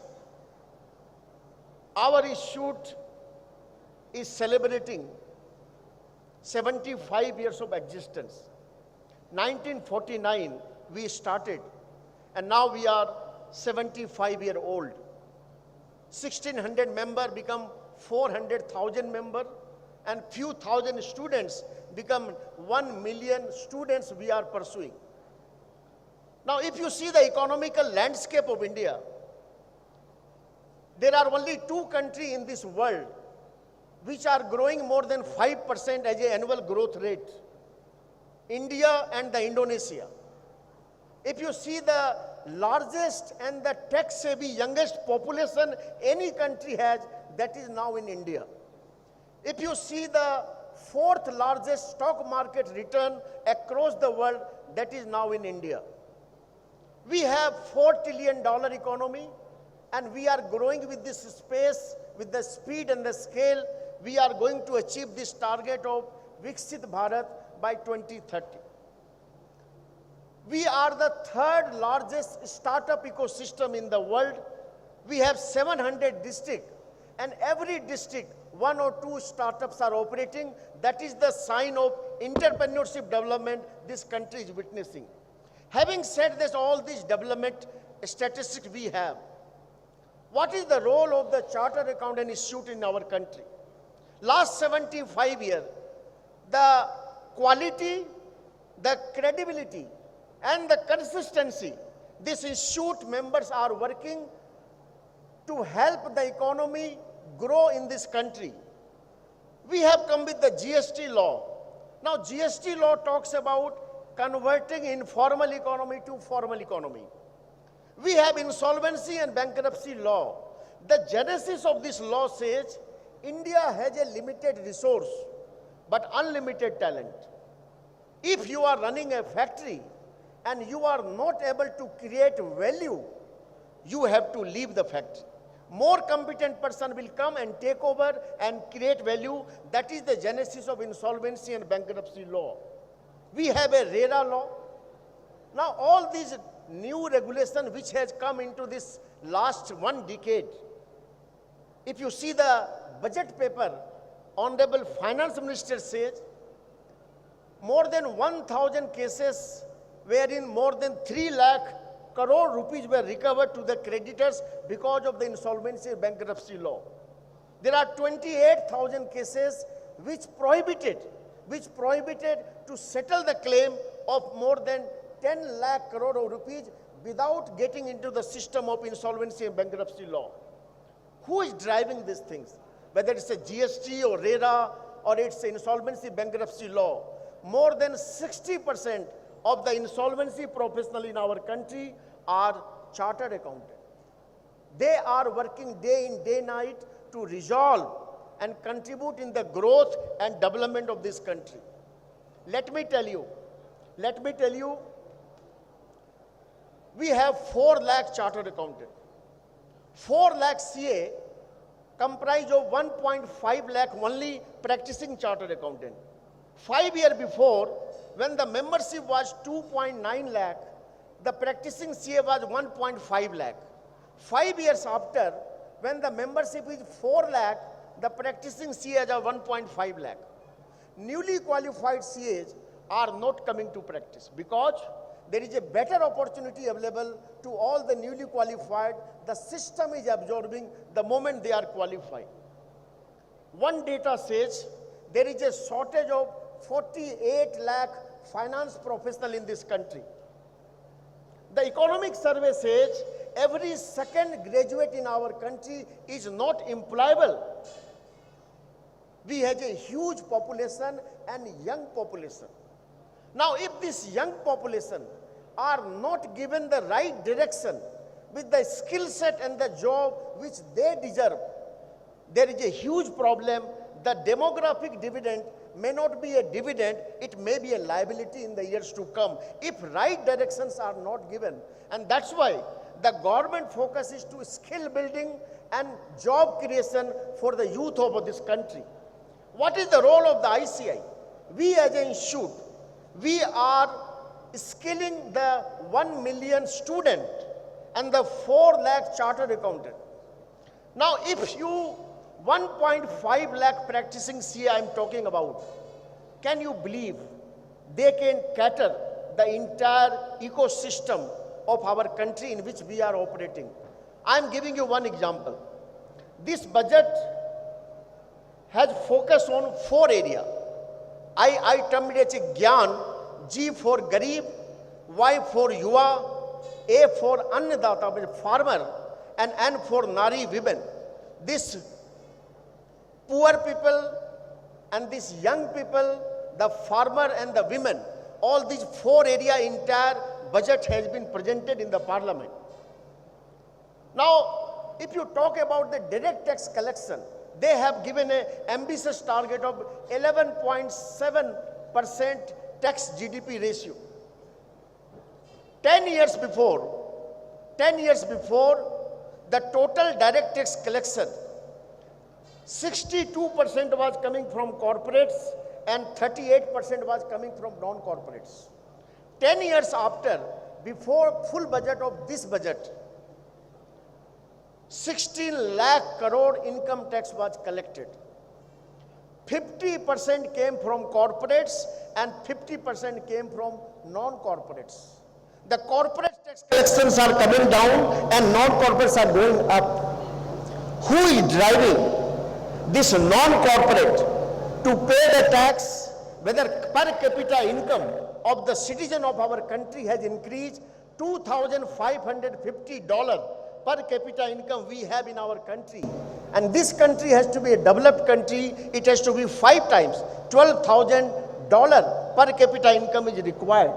our institute is celebrating 75 years of existence. 1949 we started, and now we are 75-year-old. 1,600 members become 400,000 members, and few thousand students become 1 million students we are pursuing. Now, if you see the economical landscape of India, there are only 2 countries in this world which are growing more than 5% as an annual growth rate: India and the Indonesia. If you see the largest and the tech-savvy youngest population any country has, that is now in India. If you see the 4th largest stock market return across the world, that is now in India. We have $4 trillion economy, and we are growing with this space, with the speed and the scale. We are going to achieve this target of Viksit Bharat by 2030. We are the 3rd largest startup ecosystem in the world. We have 700 districts, and every district 1 or 2 startups are operating. That is the sign of entrepreneurship development this country is witnessing. Having said this, all these development statistics we have, what is the role of the Chartered Accountant Institute in our country? Last 75 years, the quality, the credibility, and the consistency, this institute members are working to help the economy grow in this country. We have come with the GST law. Now, GST law talks about converting informal economy to formal economy. We have insolvency and bankruptcy law. The genesis of this law says India has a limited resource but unlimited talent. If you are running a factory and you are not able to create value, you have to leave the factory. More competent person will come and take over and create value. That is the genesis of insolvency and bankruptcy law. We have a RERA law. Now, all these new regulation which has come into this last 1 decade, if you see the budget paper, Honorable Finance Minister says more than 1,000 cases wherein more than 3 lakh crore rupees were recovered to the creditors because of the insolvency and bankruptcy law. There are 28,000 cases which prohibited to settle the claim of more than 10 lakh crore rupees without getting into the system of insolvency and bankruptcy law. Who is driving these things? Whether it's a GST or RERA or it's insolvency bankruptcy law, more than 60% of the insolvency professionals in our country are chartered accountants. They are working day in, day night to resolve and contribute in the growth and development of this country. Let me tell you, we have 4 lakh chartered accountants. 4 lakh CA comprise of 1.5 lakh only practicing chartered accountant. 5 years before, when the membership was 2.9 lakh, the practicing CA was 1.5 lakh. 5 years after, when the membership is 4 lakh, the practicing CAs are 1.5 lakh. Newly qualified CAs are not coming to practice because there is a better opportunity available to all the newly qualified. The system is absorbing the moment they are qualified. One data says there is a shortage of 48 lakh finance professionals in this country. The economic survey says every second graduate in our country is not employable. We have a huge population and young population. Now, if this young population are not given the right direction with the skill set and the job which they deserve, there is a huge problem. The demographic dividend may not be a dividend, it may be a liability in the years to come if right directions are not given. And that's why the government focus is to skill building and job creation for the youth of this country. What is the role of the ICI? We as an institute, we are skilling the 1 million student and the 4 lakh chartered accountant. Now, if you 1.5 lakh practicing CA I am talking about, can you believe they can cater the entire ecosystem of our country in which we are operating? I am giving you one example. This budget has focused on 4 areas. I termed it as Gyan, G for Garib, Y for Yuva, A for Annadata, which is farmer, and N for Nari, women. This poor people and these young people, the farmer and the women, all these 4 areas, entire budget has been presented in the parliament. Now, if you talk about the direct tax collection, they have given an ambitious target of 11.7% tax GDP ratio. 10 years before, the total direct tax collection, 62% was coming from corporates and 38% was coming from non-corporates. 10 years after, before full budget of this budget, 16 lakh crore income tax was collected. 50% came from corporates and 50% came from non-corporates. The corporate tax collections are coming down and non-corporates are going up. Who is driving this non-corporate to pay the tax, whether per capita income of the citizen of our country has increased $2,550 per capita income we have in our country. And this country has to be a developed country, it has to be 5 times, $12,000 per capita income is required.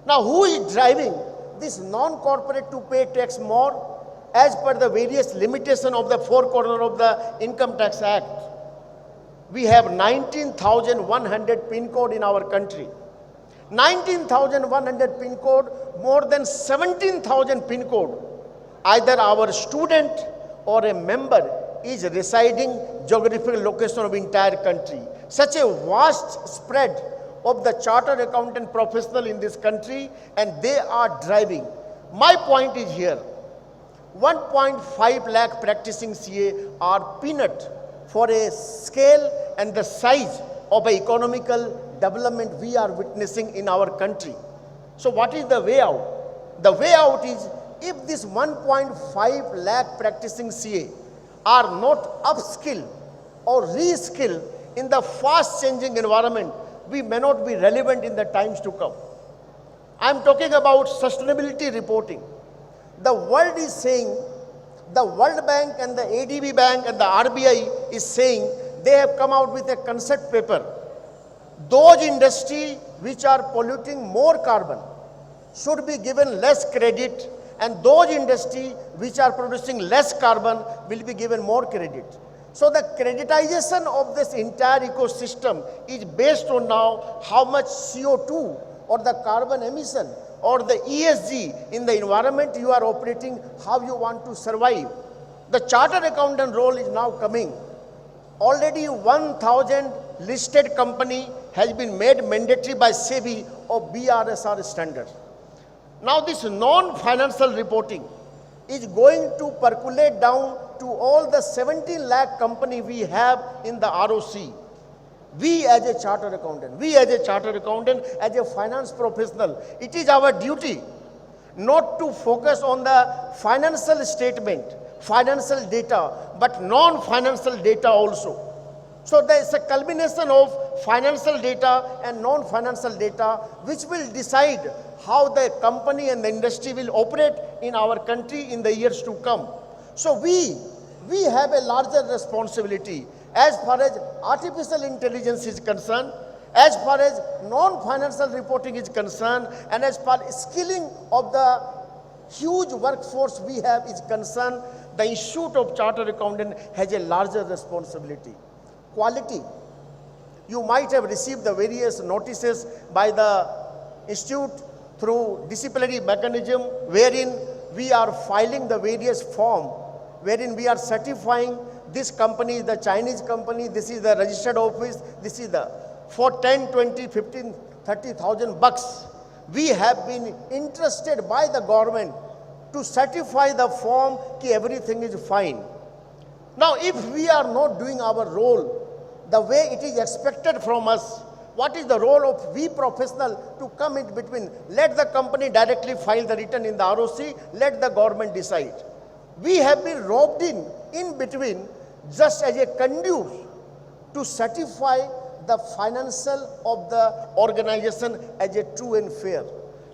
Now, who is driving this non-corporate to pay tax more? As per the various limitation of the 4 corners of the Income Tax Act, we have 19,100 pin code in our country. 19,100 pin code, more than 17,000 pin code. Either our student or a member is residing geographical location of entire country. Such a vast spread of the chartered accountant professional in this country, and they are driving. My point is here, 1.5 lakh practicing CA are peanut for a scale and the size of an economical development we are witnessing in our country. So what is the way out? The way out is, if this 1.5 lakh practicing CA are not upskilled or reskilled in the fast changing environment, we may not be relevant in the times to come. I am talking about sustainability reporting. The world is saying, the World Bank and the ADB Bank and the RBI is saying, they have come out with a concept paper. Those industries which are polluting more carbon should be given less credit, and those industries which are producing less carbon will be given more credit. So the creditization of this entire ecosystem is based on now how much CO2 or the carbon emission or the ESG in the environment you are operating, how you want to survive. The chartered accountant role is now coming. Already 1,000 listed company has been made mandatory by SEBI of BRSR standard. Now this non-financial reporting is going to percolate down to all the 17 lakh company we have in the ROC. We as a chartered accountant, as a finance professional, it is our duty not to focus on the financial statement, financial data, but non-financial data also. So there is a culmination of financial data and non-financial data which will decide how the company and the industry will operate in our country in the years to come. So we have a larger responsibility as far as artificial intelligence is concerned, as far as non-financial reporting is concerned, and as far as skilling of the huge workforce we have is concerned. The Institute of Chartered Accountant has a larger responsibility. Quality. You might have received the various notices by the Institute through disciplinary mechanism, wherein we are filing the various form, wherein we are certifying this company is the Chinese company, this is the registered office, this is the, for 10, 20, 15, 30,000 bucks. We have been interested by the government to certify the form that everything is fine. Now, if we are not doing our role the way it is expected from us, what is the role of we professional to come in between? Let the company directly file the return in the ROC, let the government decide. We have been robbed in between just as a conduit to certify the financial of the organization as a true and fair.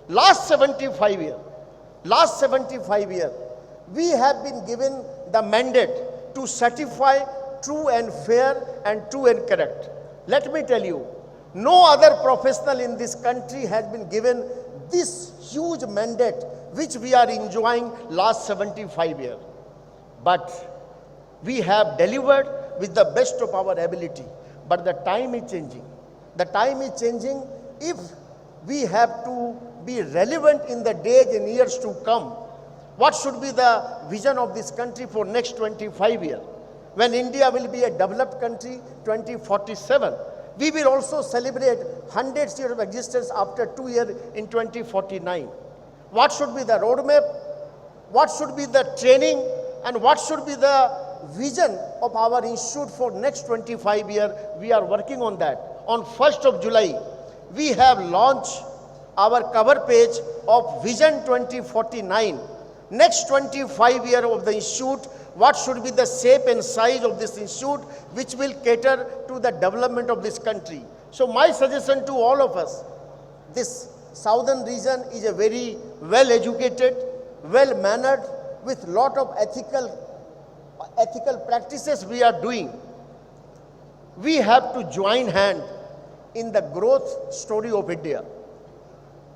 Last 75 years, we have been given the mandate to certify true and fair and true and correct. Let me tell you, no other professional in this country has been given this huge mandate which we are enjoying last 75 years. But we have delivered with the best of our ability. But the time is changing. The time is changing. If we have to be relevant in the days and years to come, what should be the vision of this country for next 25 years? When India will be a developed country, 2047. We will also celebrate 100 years of existence after 2 years in 2049. What should be the roadmap? What should be the training? And what should be the vision of our institute for next 25 years? We are working on that. On 1st of July, we have launched our cover page of Vision 2049. Next 25 years of the institute, what should be the shape and size of this institute which will cater to the development of this country. So my suggestion to all of us, this southern region is a very well educated, well mannered, with lot of ethical practices we are doing. We have to join hand in the growth story of India.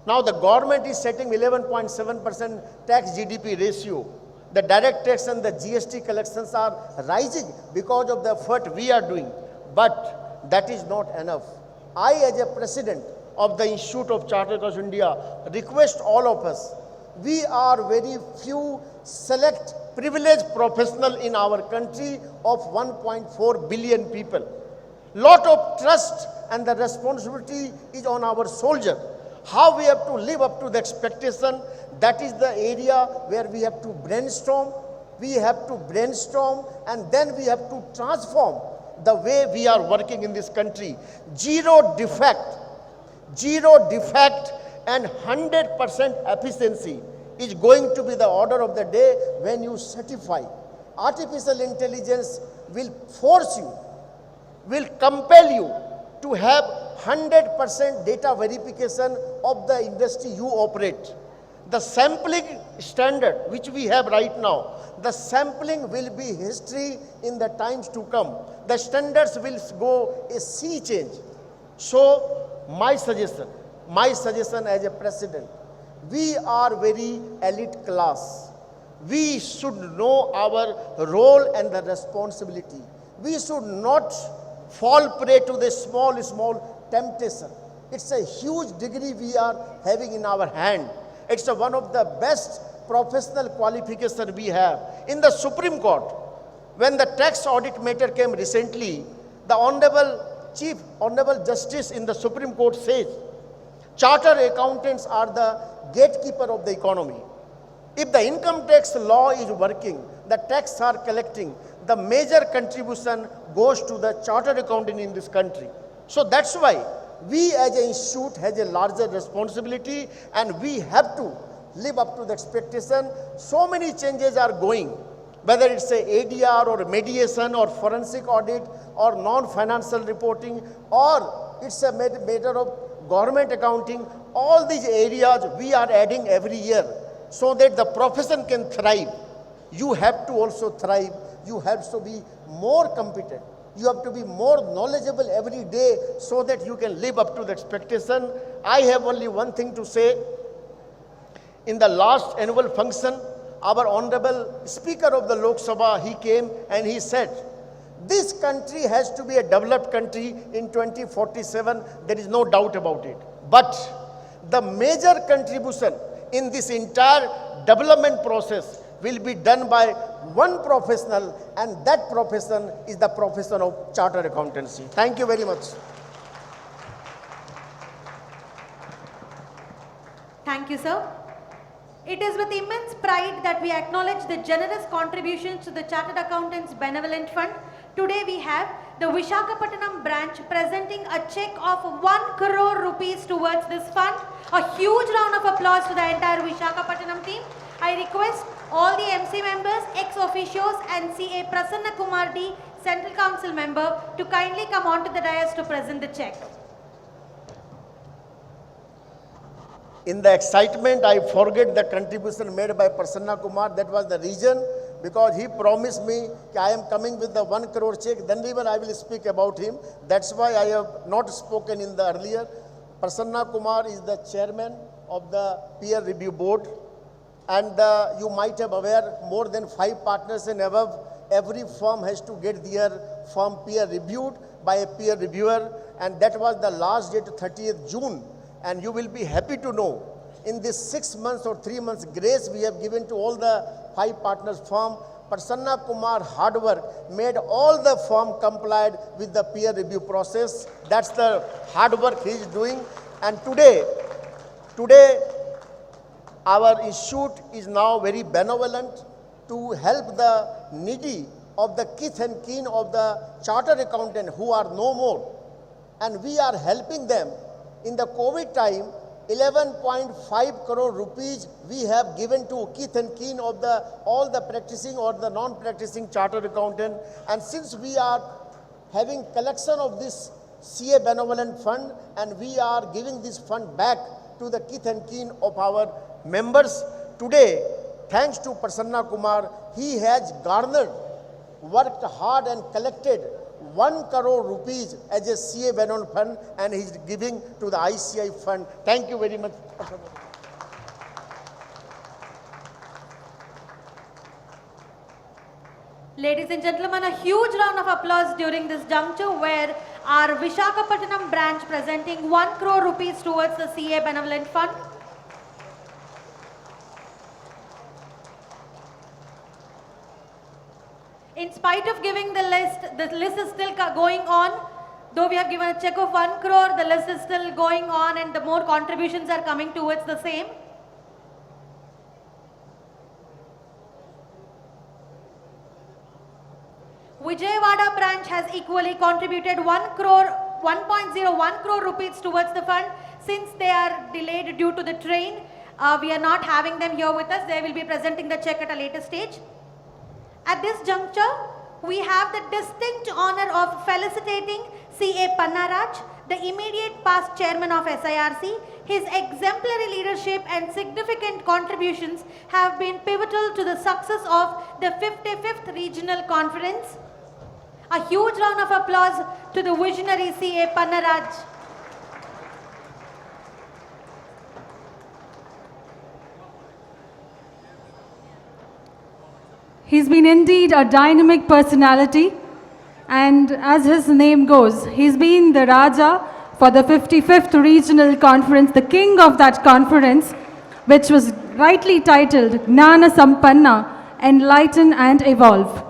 Now the government is setting 11.7% tax GDP ratio. The direct tax and the GST collections are rising because of the effort we are doing. But that is not enough. I, as a president of the Institute of Chartered Accountants India, request all of us. We are very few select privileged professionals in our country of 1.4 billion people. Lot of trust and the responsibility is on our soldier. How we have to live up to the expectation, that is the area where we have to brainstorm. We have to brainstorm and then we have to transform the way we are working in this country. Zero defect and 100% efficiency is going to be the order of the day when you certify. Artificial intelligence will force you, will compel you to have 100% data verification of the industry you operate. The sampling standard which we have right now, the sampling will be history in the times to come. The standards will go a sea change. So my suggestion as a president, we are very elite class. We should know our role and the responsibility. We should not fall prey to the small temptation. It's a huge degree we are having in our hand. It's one of the best professional qualifications we have. In the Supreme Court, when the tax audit matter came recently, the Honorable Justice in the Supreme Court says, chartered accountants are the gatekeeper of the economy. If the income tax law is working, the tax are collecting, the major contribution goes to the chartered accountant in this country. So that's why we as an institute has a larger responsibility and we have to live up to the expectation. So many changes are going, whether it's a ADR or mediation or forensic audit or non-financial reporting, or it's a matter of government accounting. all these areas we are adding every year so that the profession can thrive. You have to also thrive. You have to be more competent. You have to be more knowledgeable every day so that you can live up to the expectation. I have only one thing to say. In the last annual function, our Honorable Speaker of the Lok Sabha, he came and he said, this country has to be a developed country in 2047. There is no doubt about it. But the major contribution in this entire development process will be done by one professional, and that profession is the profession of chartered accountancy. Thank you very much. Thank you, sir. It is with immense pride that we acknowledge the generous contributions to the Chartered Accountants Benevolent Fund. Today we have the Visakhapatnam branch presenting a check of 1 crore rupees towards this fund. A huge round of applause to the entire Visakhapatnam team. I request all the MC members, ex-officios and CA Prasanna Kumar D, Central Council member, to kindly come on to the dais to present the check. In the excitement, I forget the contribution made by Prasanna Kumar. That was the reason, because he promised me that I am coming with the 1 crore check. Then even I will speak about him. That's why I have not spoken in the earlier. Prasanna Kumar is the chairman of the peer review board. And you might have aware, more than 5 partners and above, every firm has to get their firm peer reviewed by a peer reviewer. And that was the last date, 30th June. And you will be happy to know, in this 6 months or 3 months grace we have given to all the 5 partners firm, Prasanna Kumar hard work made all the firm complied with the peer review process. That's the hard work he is doing. And today, our institute is now very benevolent to help the needy of the kith and kin of the chartered accountant who are no more. And we are helping them. In the COVID time, 11.5 crore rupees we have given to kith and kin of all the practicing or the non-practicing chartered accountant. And since we are having collection of this CA Benevolent Fund, and we are giving this fund back to the kith and kin of our members, today, thanks to Prasanna Kumar, he has garnered, worked hard and collected 1 crore rupees as a CA Benevolent Fund, and he is giving to the ICI fund. Thank you very much. Ladies and gentlemen, a huge round of applause during this juncture where our Visakhapatnam branch presenting 1 crore rupees towards the CA Benevolent Fund. In spite of giving the list is still going on. Though we have given a check of 1 crore, the list is still going on and the more contributions are coming towards the same. Vijayawada branch has equally contributed 1.01 crore rupees towards the fund. Since they are delayed due to the train, we are not having them here with us. They will be presenting the check at a later stage. At this juncture, we have the distinct honor of felicitating C.A. Pannaraj, the immediate past chairman of SIRC. His exemplary leadership and significant contributions have been pivotal to the success of the 55th Regional Conference. A huge round of applause to the visionary C.A. Pannaraj. He's been indeed a dynamic personality, and as his name goes, he's been the Raja for the 55th Regional Conference, the king of that conference, which was rightly titled Gnana Sampanna, Enlighten and Evolve.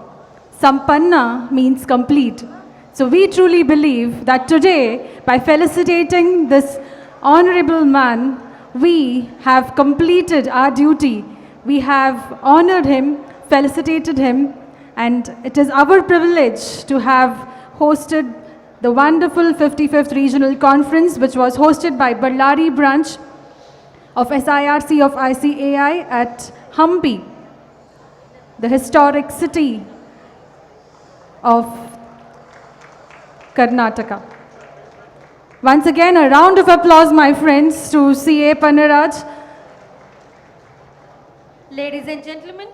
Sampanna means complete. So we truly believe that today, by felicitating this honorable man, we have completed our duty. We have honored him, felicitated him, and it is our privilege to have hosted the wonderful 55th Regional Conference, which was hosted by Ballari branch of SIRC of ICAI at Hampi, the historic city of Karnataka. Once again, a round of applause, my friends, to CA Panaraj. Ladies and gentlemen,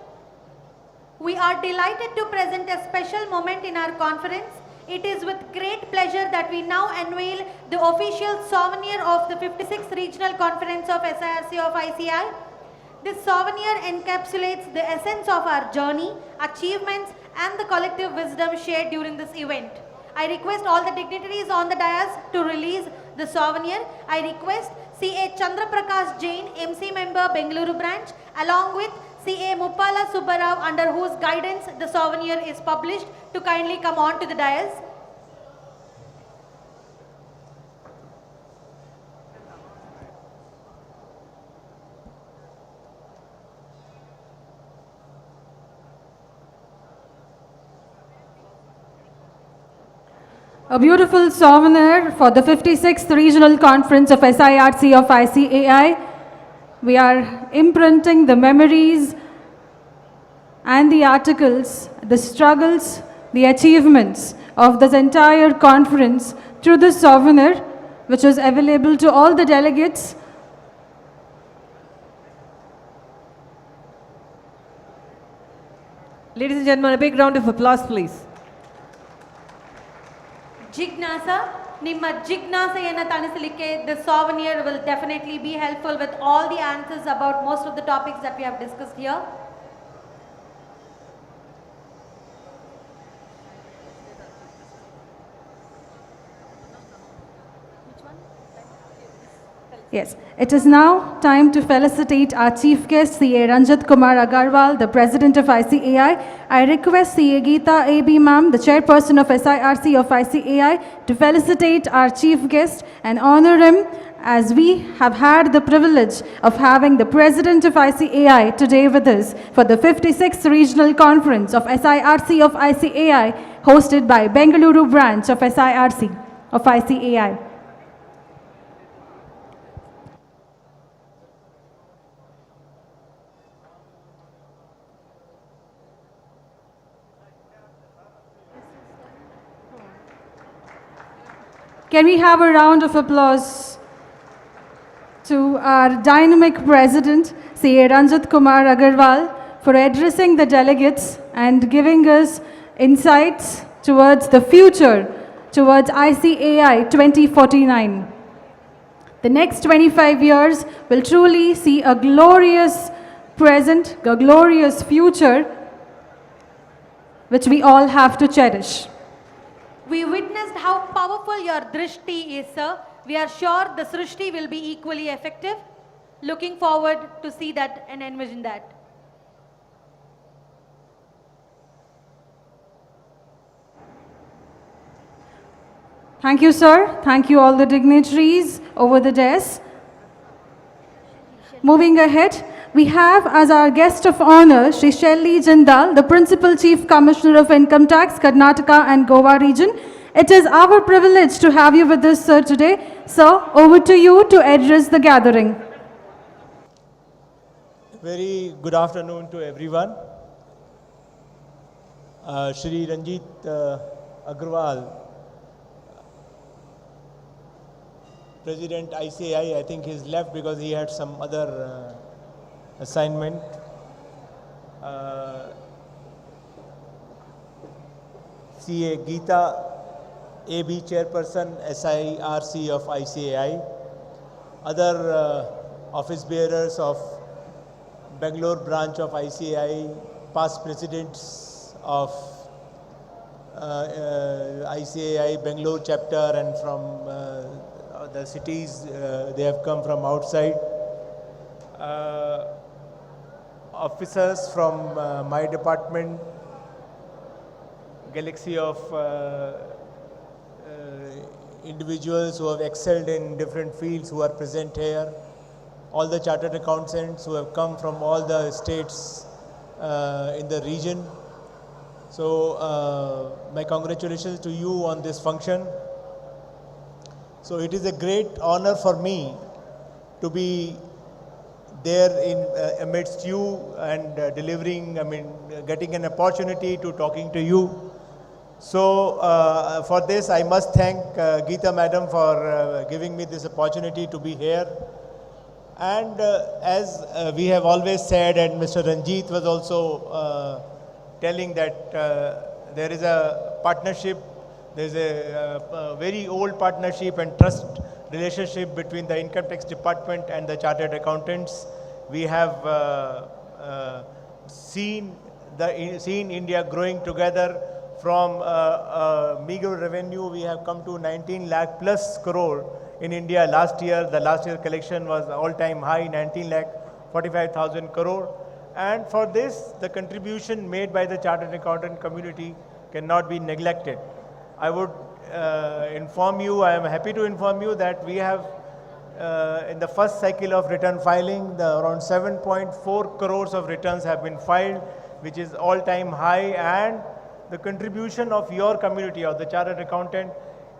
we are delighted to present a special moment in our conference. It is with great pleasure that we now unveil the official souvenir of the 56th Regional Conference of SIRC of ICAI. This souvenir encapsulates the essence of our journey, achievements, and the collective wisdom shared during this event. I request all the dignitaries on the dais to release the souvenir. I request CA Chandra Prakash Jain, MC member, Bengaluru branch, along with CA Muppala Subbarao, under whose guidance the souvenir is published, to kindly come on to the dais. A beautiful souvenir for the 56th Regional Conference of SIRC of ICAI. We are imprinting the memories and the articles, the struggles, the achievements of this entire conference through this souvenir, which is available to all the delegates. Ladies and gentlemen, a big round of applause, please. Jignasa, Nimma Jignasa Tanisilikke, the souvenir will definitely be helpful with all the answers about most of the topics that we have discussed here. Yes, it is now time to felicitate our chief guest, CA Ranjeet Kumar Agarwal, the president of ICAI. I request CA Geeta AB ma'am, the chairperson of SIRC of ICAI, to felicitate our chief guest and honor him, as we have had the privilege of having the president of ICAI today with us for the 56th Regional Conference of SIRC of ICAI, hosted by Bengaluru branch of SIRC of ICAI. Can we have a round of applause to our dynamic president, CA Ranjeet Kumar Agarwal, for addressing the delegates and giving us insights towards the future, towards ICAI 2049. The next 25 years will truly see a glorious present, a glorious future, which we all have to cherish. We witnessed how powerful your drishti is, sir. We are sure the srishti will be equally effective. Looking forward to see that and envision that. Thank you, sir. Thank you all the dignitaries over the desk. Moving ahead, we have as our guest of honor, Shri Shelly Jindal, the Principal Chief Commissioner of Income Tax, Karnataka and Goa region. It is our privilege to have you with us, sir, today. Sir, over to you to address the gathering. Very good afternoon to everyone. Shri Ranjeet Agarwal, President ICAI, I think he's left because he had some other assignment. CA Geeta AB Chairperson, SIRC of ICAI, other office bearers of Bangalore branch of ICAI, past presidents of ICAI Bangalore chapter, and from the cities they have come from outside. Officers from my department, galaxy of individuals who have excelled in different fields who are present here, all the chartered accountants who have come from all the states in the region. So my congratulations to you on this function. So it is a great honor for me to be there in amidst you and delivering, getting an opportunity to talking to you So for this, I must thank Geeta Madam for giving me this opportunity to be here. And as we have always said, and Mr. Ranjeet was also telling that there is a partnership, there is a very old partnership and trust relationship between the Income Tax Department and the Chartered Accountants. We have seen India growing together from meager revenue. We have come to 19 lakh plus crore in India last year. The last year collection was all-time high, 19 lakh 45,000 crore. And for this, the contribution made by the Chartered Accountant community cannot be neglected. I would inform you, I am happy to inform you that we have in the first cycle of return filing, around 7.4 crores of returns have been filed, which is all-time high, and the contribution of your community, of the Chartered Accountant,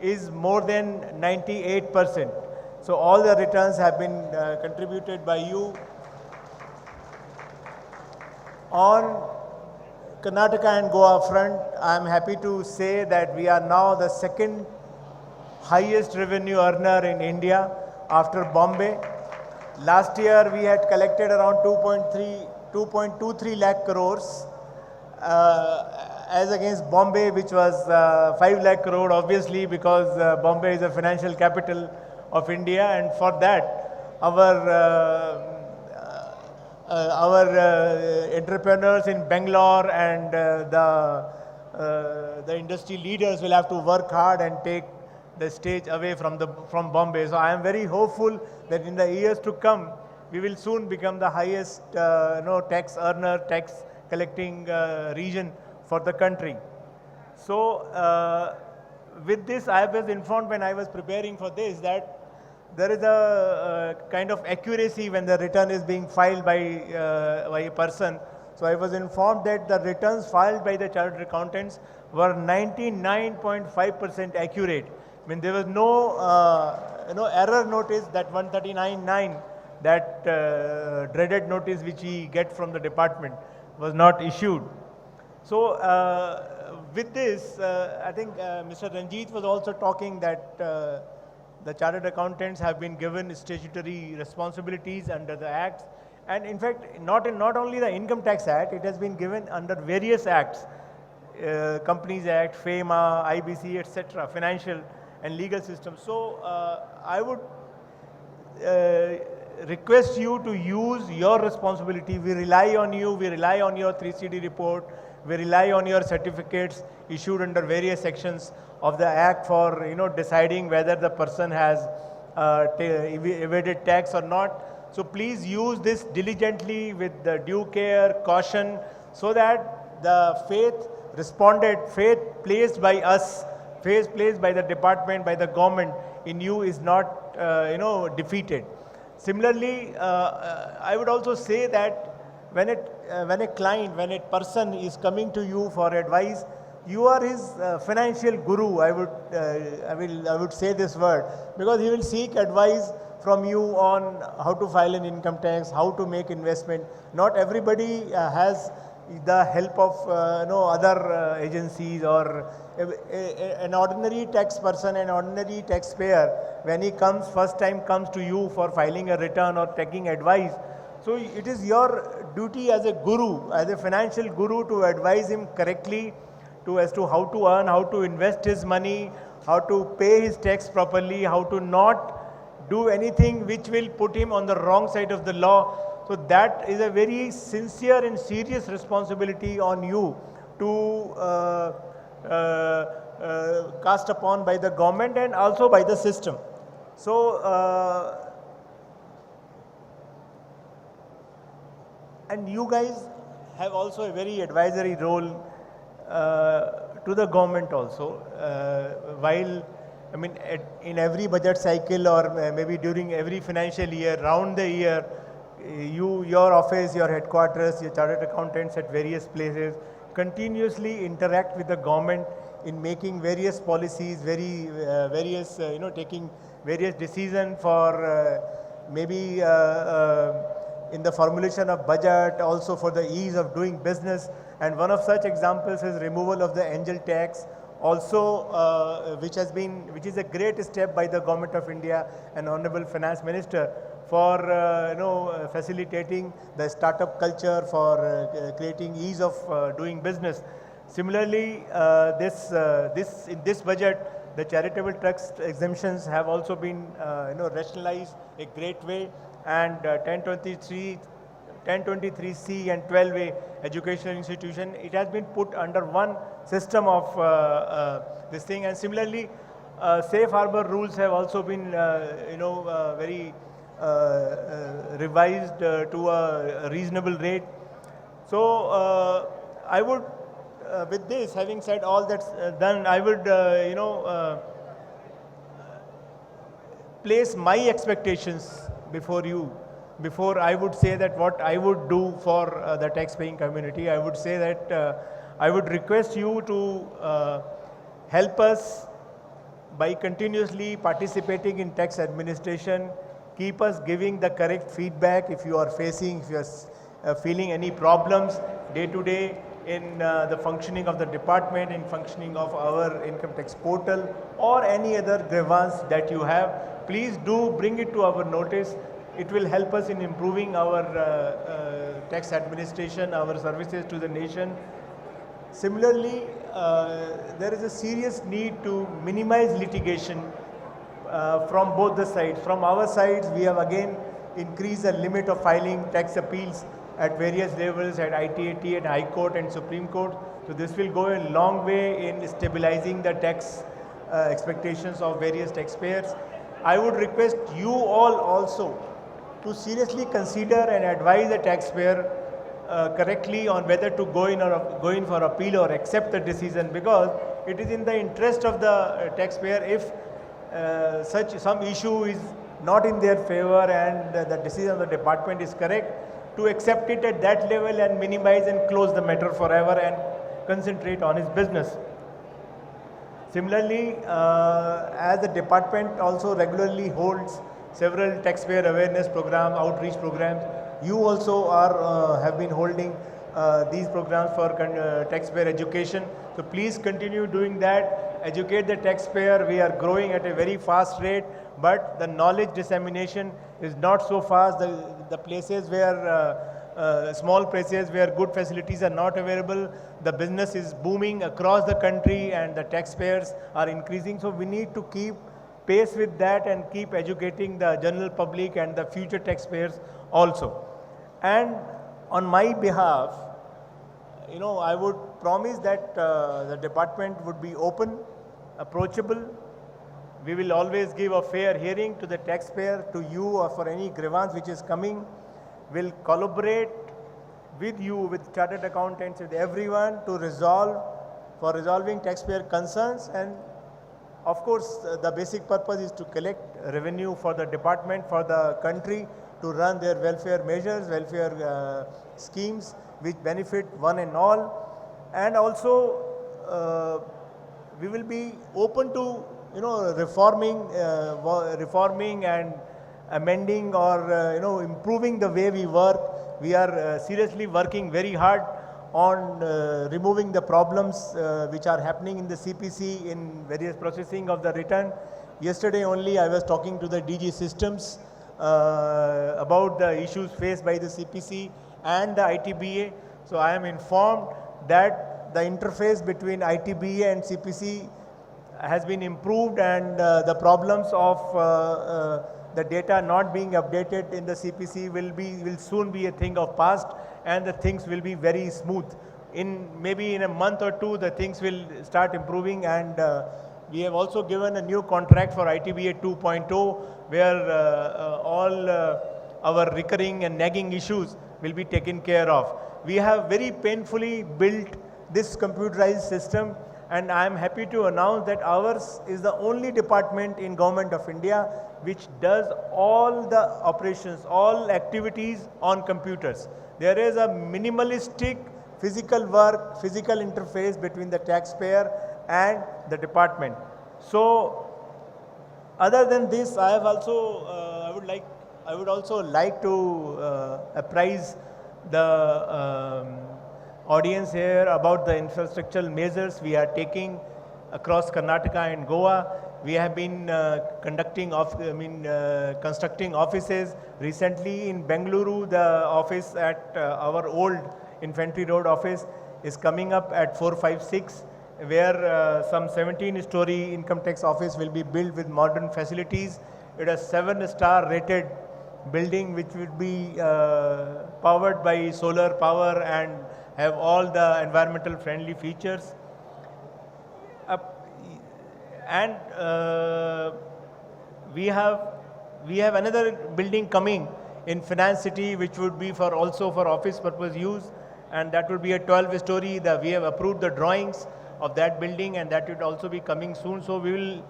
is more than 98%. So all the returns have been contributed by you. On Karnataka and Goa front, I am happy to say that we are now the second highest revenue earner in India after Bombay. Last year we had collected around 2.23 lakh crores as against Bombay, which was 5 lakh crore, obviously, because Bombay is a financial capital of India, and for that our entrepreneurs in Bangalore and the industry leaders will have to work hard and take the stage away from Bombay. So I am very hopeful that in the years to come, we will soon become the highest tax earner, tax collecting region for the country. So with this, I was informed when I was preparing for this that there is a kind of accuracy when the return is being filed by a person. So I was informed that the returns filed by the Chartered Accountants were 99.5% accurate. I mean, there was no error notice, that 139.9, that dreaded notice which we get from the department was not issued. So with this, I think Mr. Ranjeet was also talking that the Chartered Accountants have been given statutory responsibilities under the acts, and in fact, not only the Income Tax Act, it has been given under various acts, Companies Act, FEMA, IBC, etc., financial and legal systems. So I would request you to use your responsibility. We rely on you, we rely on your 3CD report, we rely on your certificates issued under various sections of the Act for deciding whether the person has evaded tax or not. So please use this diligently with the due care, caution, so that the faith placed by us, faith placed by the department, by the government in you is not defeated. Similarly, I would also say that when a person is coming to you for advice, you are his financial guru. I would say this word, because he will seek advice from you on how to file an income tax, how to make investment. Not everybody has the help of other agencies, or an ordinary tax person, an ordinary taxpayer, when he first time comes to you for filing a return or taking advice. So it is your duty as a guru, as a financial guru, to advise him correctly as to how to earn, how to invest his money, how to pay his tax properly, how to not do anything which will put him on the wrong side of the law. So that is a very sincere and serious responsibility on you to cast upon by the government and also by the system. So and you guys have also a very advisory role to the government also, while in every budget cycle, or maybe during every financial year, round the year, your office, your headquarters, your Chartered Accountants at various places continuously interact with the government in making various policies, taking various decisions for maybe in the formulation of budget, also for the ease of doing business. And one of such examples is removal of the angel tax, also which is a great step by the Government of India and Honorable Finance Minister for facilitating the startup culture, for creating ease of doing business. Similarly, in this budget, the charitable tax exemptions have also been rationalized a great way, and 1023C and 12A educational institution, it has been put under one system of this thing. And similarly, safe harbor rules have also been very revised to a reasonable rate. So I would, with this, having said all that's done, I would place my expectations before you. Before I would say that what I would do for the tax-paying community, I would say that I would request you to help us by continuously participating in tax administration. Keep us giving the correct feedback if you are facing, if you are feeling any problems day to day in the functioning of the department, in functioning of our income tax portal, or any other grievance that you have. Please do bring it to our notice. It will help us in improving our tax administration, our services to the nation. Similarly, there is a serious need to minimize litigation from both the sides. From our sides, we have again increased the limit of filing tax appeals at various levels, at ITAT and High Court and Supreme Court. So this will go a long way in stabilizing the tax expectations of various taxpayers. I would request you all also to seriously consider and advise the taxpayer correctly on whether to go in for appeal or accept the decision, because it is in the interest of the taxpayer if some issue is not in their favor and the decision of the department is correct, to accept it at that level and minimize and close the matter forever and concentrate on his business. Similarly, as the department also regularly holds several taxpayer awareness programs, outreach programs, you also have been holding these programs for taxpayer education. So please continue doing that. Educate the taxpayer. We are growing at a very fast rate, but the knowledge dissemination is not so fast. The places where small places where good facilities are not available, the business is booming across the country and the taxpayers are increasing. So we need to keep pace with that and keep educating the general public and the future taxpayers also. And on my behalf, I would promise that the department would be open, approachable. We will always give a fair hearing to the taxpayer, to you, or for any grievance which is coming. We'll collaborate with you, with chartered accountants, with everyone to resolving taxpayer concerns. And of course, the basic purpose is to collect revenue for the department, for the country, to run their welfare measures, welfare schemes which benefit one and all. And also, we will be open to reforming and amending or improving the way we work. We are seriously working very hard on removing the problems which are happening in the CPC in various processing of the return. Yesterday only I was talking to the DG Systems about the issues faced by the CPC and the ITBA. So I am informed that the interface between ITBA and CPC has been improved, and the problems of the data not being updated in the CPC will soon be a thing of past, and the things will be very smooth. Maybe in a month or two, the things will start improving, and we have also given a new contract for ITBA 2.0, where all our recurring and nagging issues will be taken care of. We have very painfully built this computerized system, and I am happy to announce that ours is the only department in Government of India which does all the operations, all activities on computers. There is a minimalistic physical work, physical interface between the taxpayer and the department. So, other than this, I have also, I would also like to apprise the audience here about the infrastructural measures we are taking across Karnataka and Goa. We have been constructing offices. Recently in Bengaluru, the office at our old Infantry Road office is coming up at 456, where some 17-story income tax office will be built with modern facilities. It is a 7-star rated building which would be powered by solar power and have all the environmental friendly features. And we have another building coming in Finance City which would be also for office purpose use, and that would be a 12-story. We have approved the drawings of that building, and that would also be coming soon. So we will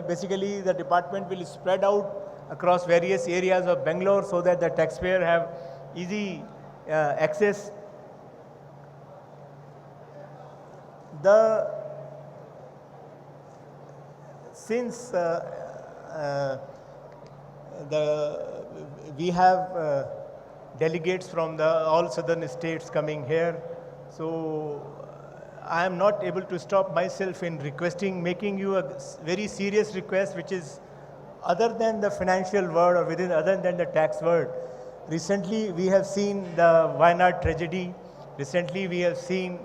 basically the department will spread out across various areas of Bangalore so that the taxpayer have easy access. Since we have delegates from all southern states coming here, so I am not able to stop myself in making you a very serious request, which is other than the financial world or other than the tax world. Recently, we have seen the Wayanad tragedy. Recently, we have seen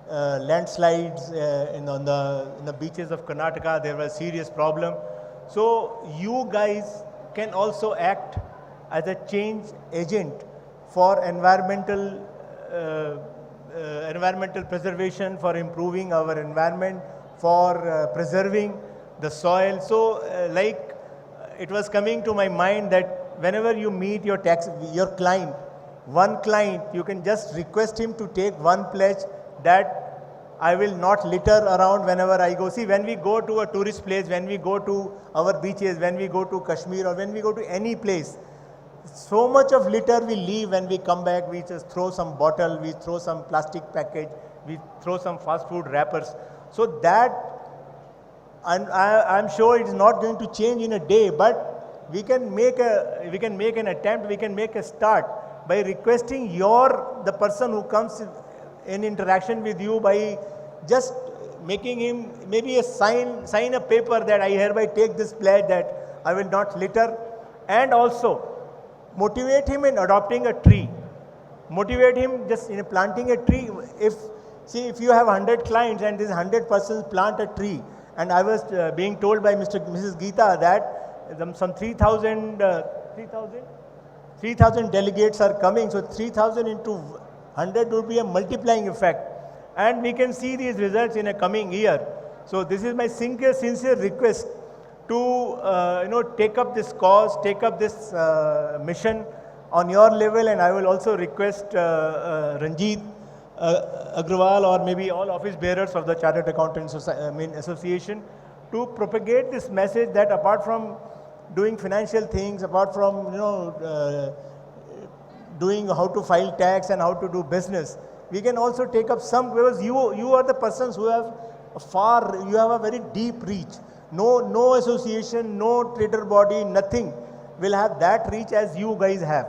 landslides on the beaches of Karnataka. There was a serious problem. So you guys can also act as a change agent for environmental preservation, for improving our environment, for preserving the soil. So it was coming to my mind that whenever you meet your client, one client, you can just request him to take one pledge that I will not litter around whenever I go. See, when we go to a tourist place, when we go to our beaches, when we go to Kashmir or when we go to any place, so much of litter we leave. When we come back, we just throw some bottle, we throw some plastic package, we throw some fast food wrappers. So that, I'm sure it is not going to change in a day, but we can make an attempt, we can make a start by requesting the person who comes in interaction with you, by just making him maybe sign a paper that I hereby take this pledge that I will not litter, and also motivate him in adopting a tree. Motivate him just in planting a tree. If you have 100 clients and these 100 persons plant a tree, and I was being told by Mrs. Geeta that some 3,000 delegates are coming, so 3,000 into 100 would be a multiplying effect, and we can see these results in a coming year. So this is my sincere request to take up this cause, take up this mission on your level, and I will also request Ranjeet, Agarwal, or maybe all office bearers of the Chartered Accountants Association to propagate this message that apart from doing financial things, apart from doing how to file tax and how to do business, we can also take up some, because you are the persons who have you have a very deep reach. No association, no trader body, nothing will have that reach as you guys have.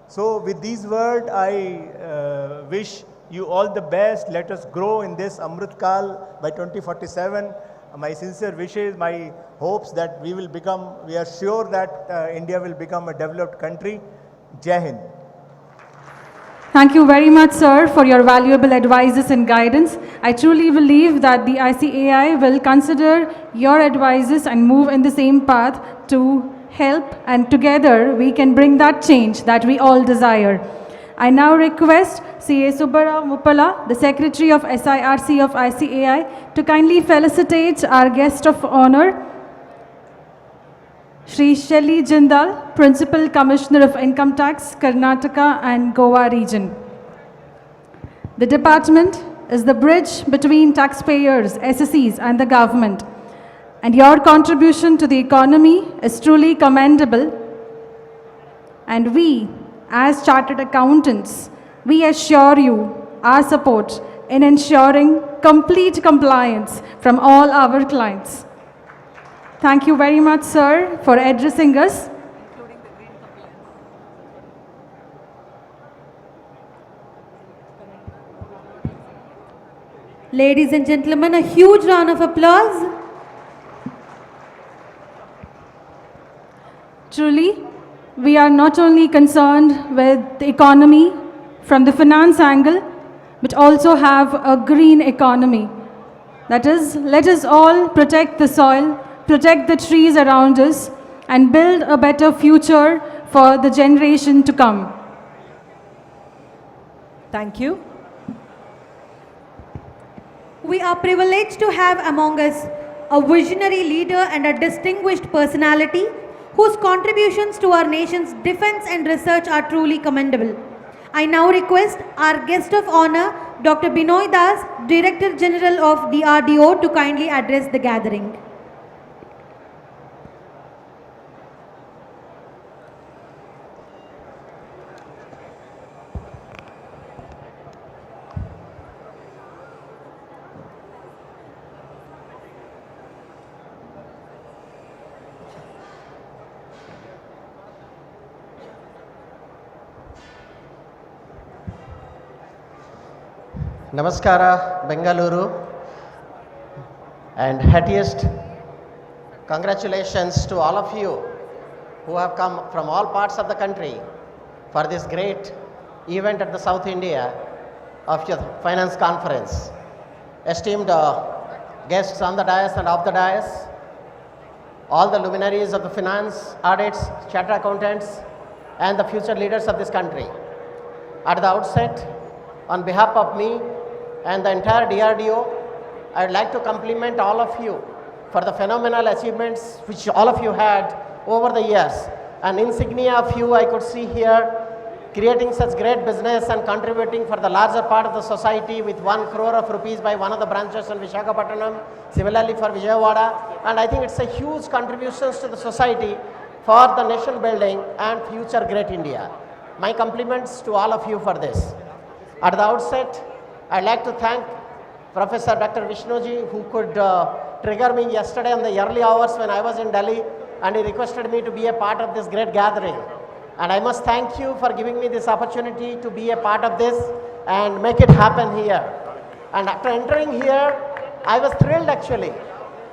So with these words, I wish you all the best. Let us grow in this Amrit Kal by 2047. My sincere wishes, my hopes that we are sure that India will become a developed country. Jai Hind. Thank you very much, sir, for your valuable advices and guidance. I truly believe that the ICAI will consider your advices and move in the same path to help, and together we can bring that change that we all desire. I now request C.A. Subbarao Muppala, the Secretary of SIRC of ICAI, to kindly felicitate our guest of honor, Shri Shelly Jindal, Principal Commissioner of Income Tax, Karnataka and Goa region. The department is the bridge between taxpayers, SSEs and the government, and your contribution to the economy is truly commendable. And we, as Chartered Accountants, we assure you our support in ensuring complete compliance from all our clients. Thank you very much, sir, for addressing us. Ladies and gentlemen, a huge round of applause. Truly, we are not only concerned with the economy from the finance angle, but also have a green economy. That is, let us all protect the soil, protect the trees around us, and build a better future for the generation to come. Thank you. We are privileged to have among us a visionary leader and a distinguished personality whose contributions to our nation's defense and research are truly commendable. I now request our guest of honor, Dr. Binoy Das, Director General of DRDO, to kindly address the gathering. Namaskara, Bengaluru, and heartiest congratulations to all of you who have come from all parts of the country for this great event at the South India of your finance conference. Esteemed guests on the dais and off the dais, all the luminaries of the finance, audits, chartered accountants, and the future leaders of this country. At the outset, on behalf of me and the entire DRDO, I would like to compliment all of you for the phenomenal achievements which all of you had over the years. An insignia of you I could see here, creating such great business and contributing for the larger part of the society with 1 crore of rupees by one of the branches in Visakhapatnam, similarly for Vijayawada, and I think it's a huge contributions to the society for the nation building and future great India. My compliments to all of you for this. At the outset, I'd like to thank Professor Dr. Vishnuji, who could trigger me yesterday in the early hours when I was in Delhi, and he requested me to be a part of this great gathering. And I must thank you for giving me this opportunity to be a part of this and make it happen here. And after entering here, I was thrilled actually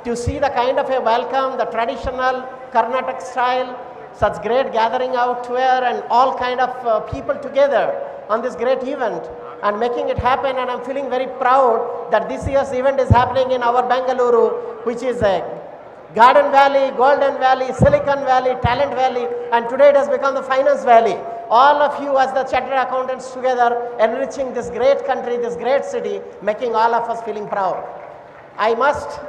to see the kind of a welcome, the traditional Karnataka style, such great gathering out here and all kind of people together on this great event and making it happen. And I'm feeling very proud that this year's event is happening in our Bengaluru, which is a Garden Valley, Golden Valley, Silicon Valley, Talent Valley, and today it has become the Finance Valley. All of you as the chartered accountants together enriching this great country, this great city, making all of us feeling proud. I must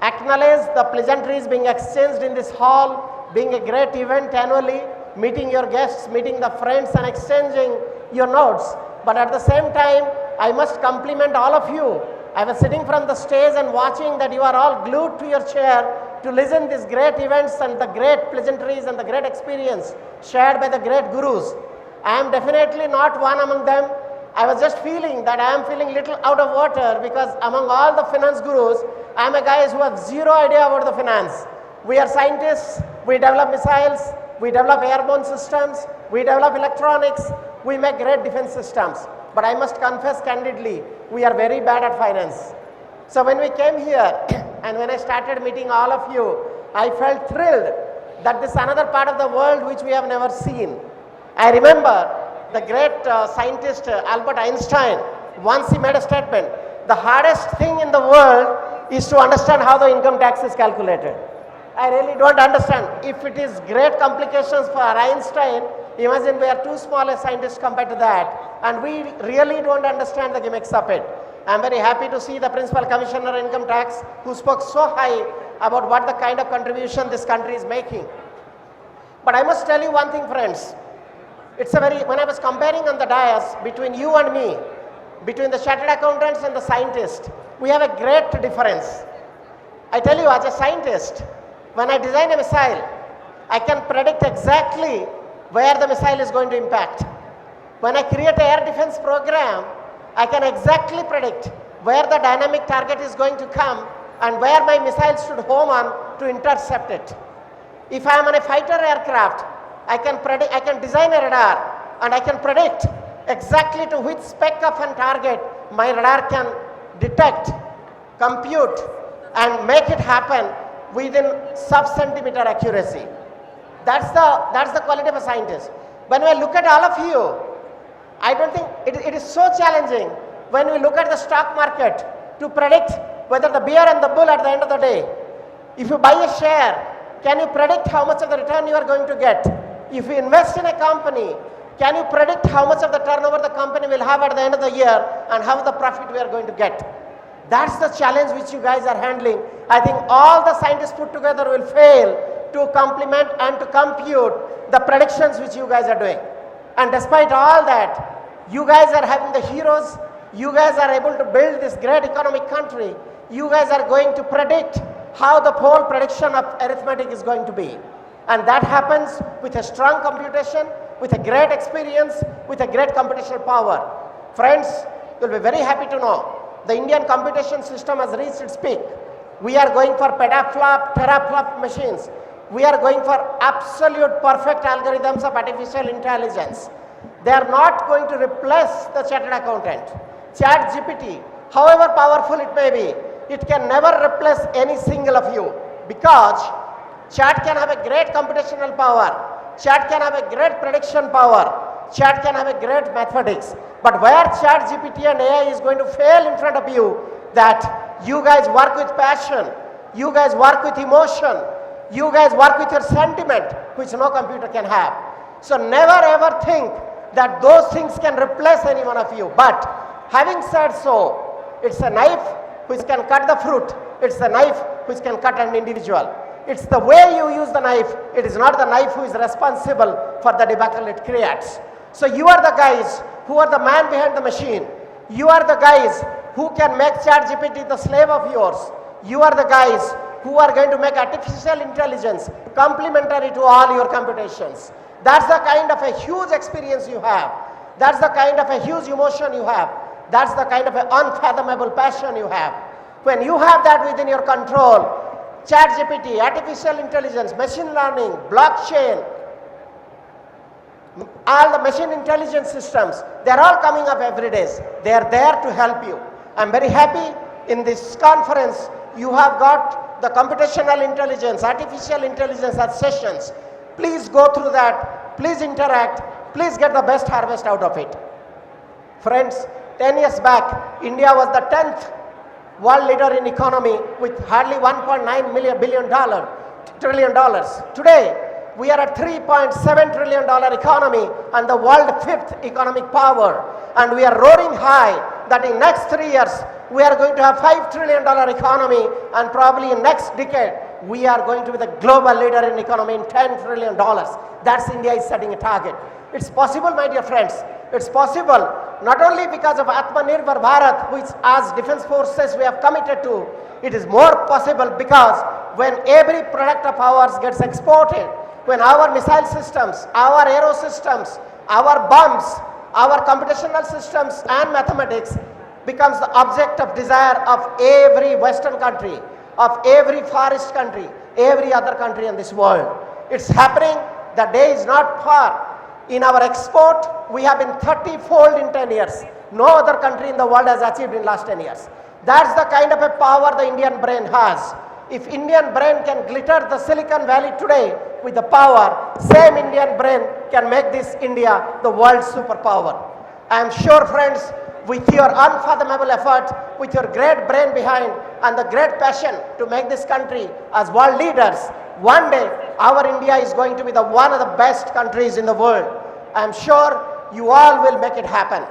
acknowledge the pleasantries being exchanged in this hall, being a great event annually, meeting your guests, meeting the friends and exchanging your notes. But at the same time, I must compliment all of you. I was sitting from the stage and watching that you are all glued to your chair to listen these great events and the great pleasantries and the great experience shared by the great gurus. I am definitely not one among them. I was just feeling that I am feeling little out of water because among all the finance gurus, I am a guy who have zero idea about the finance. We are scientists, we develop missiles, we develop airborne systems, we develop electronics, we make great defense systems. But I must confess candidly, we are very bad at finance. So when we came here and when I started meeting all of you, I felt thrilled that this is another part of the world which we have never seen. I remember the great scientist Albert Einstein, once he made a statement, the hardest thing in the world is to understand how the income tax is calculated. I really don't understand. If it is great complications for Einstein, imagine we are too small as scientists compared to that, and we really don't understand the gimmicks of it. I'm very happy to see the Principal Commissioner Income Tax who spoke so high about what the kind of contribution this country is making. But I must tell you one thing, friends. When I was comparing on the dais between you and me, between the chartered accountants and the scientists, we have a great difference. I tell you, as a scientist, when I design a missile, I can predict exactly where the missile is going to impact. When I create an air defense program, I can exactly predict where the dynamic target is going to come and where my missile should home on to intercept it. If I am on a fighter aircraft, I can design a radar and I can predict exactly to which speck of a target my radar can detect, compute, and make it happen within sub-centimeter accuracy. That's the quality of a scientist. When we look at all of you, I don't think it is so challenging when we look at the stock market to predict whether the bear and the bull at the end of the day. If you buy a share, can you predict how much of the return you are going to get? If you invest in a company, can you predict how much of the turnover the company will have at the end of the year and how the profit we are going to get? That's the challenge which you guys are handling. I think all the scientists put together will fail to complement and to compute the predictions which you guys are doing. And despite all that, you guys are having the heroes. You guys are able to build this great economic country. You guys are going to predict how the whole prediction of arithmetic is going to be. And that happens with a strong computation, with a great experience, with a great computational power. Friends, you'll be very happy to know the Indian computation system has reached its peak. We are going for petaflop, teraflop machines. We are going for absolute perfect algorithms of artificial intelligence. They are not going to replace the chartered accountant. ChatGPT, however powerful it may be, it can never replace any single of you, because chat can have a great computational power, chat can have a great prediction power, chat can have a great mathematics. But where ChatGPT and AI is going to fail in front of you, that you guys work with passion, you guys work with emotion, you guys work with your sentiment, which no computer can have. So never ever think that those things can replace any one of you. But having said so, it's a knife which can cut the fruit. It's a knife which can cut an individual. It's the way you use the knife. It is not the knife who is responsible for the debacle it creates. So you are the guys who are the man behind the machine. You are the guys who can make ChatGPT the slave of yours. You are the guys who are going to make artificial intelligence complementary to all your computations. That's the kind of a huge experience you have. That's the kind of a huge emotion you have. That's the kind of an unfathomable passion you have. When you have that within your control, ChatGPT, artificial intelligence, machine learning, blockchain, all the machine intelligence systems, they're all coming up every day. They are there to help you. I'm very happy in this conference you have got the computational intelligence, artificial intelligence as sessions. Please go through that, please interact, please get the best harvest out of it. Friends, 10 years back, India was the 10th world leader in economy with hardly $1.9 trillion. Today, we are a $3.7 trillion economy and the world 5th economic power. And we are roaring high that in next 3 years, we are going to have $5 trillion economy, and probably in next decade, we are going to be the global leader in economy in $10 trillion. That's India is setting a target. It's possible, my dear friends. It's possible not only because of Atmanirbhar Bharat, which as defense forces we have committed to. It is more possible because when every product of ours gets exported, when our missile systems, our aero systems, our bombs, our computational systems and mathematics becomes the object of desire of every Western country, of every Far East country, every other country in this world. It's happening. The day is not far. In our export, we have been 30-fold in 10 years. No other country in the world has achieved in last 10 years. That's the kind of a power the Indian brain has. If Indian brain can glitter the Silicon Valley today with the power, same Indian brain can make this India the world's superpower. I am sure, friends, with your unfathomable effort, with your great brain behind and the great passion to make this country as world leaders, one day our India is going to be one of the best countries in the world. I am sure you all will make it happen.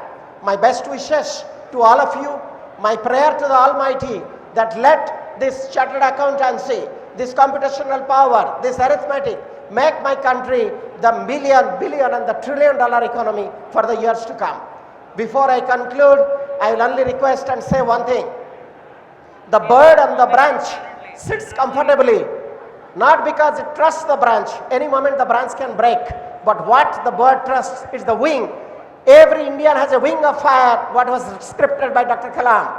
My best wishes to all of you. My prayer to the Almighty that let this chartered accountancy, this computational power, this arithmetic make my country the million, billion and the trillion-dollar economy for the years to come. Before I conclude, I will only request and say one thing. The bird on the branch sits comfortably, not because it trusts the branch. Any moment the branch can break. But what the bird trusts is the wing. Every Indian has a wing of fire, what was scripted by Dr. Kalam.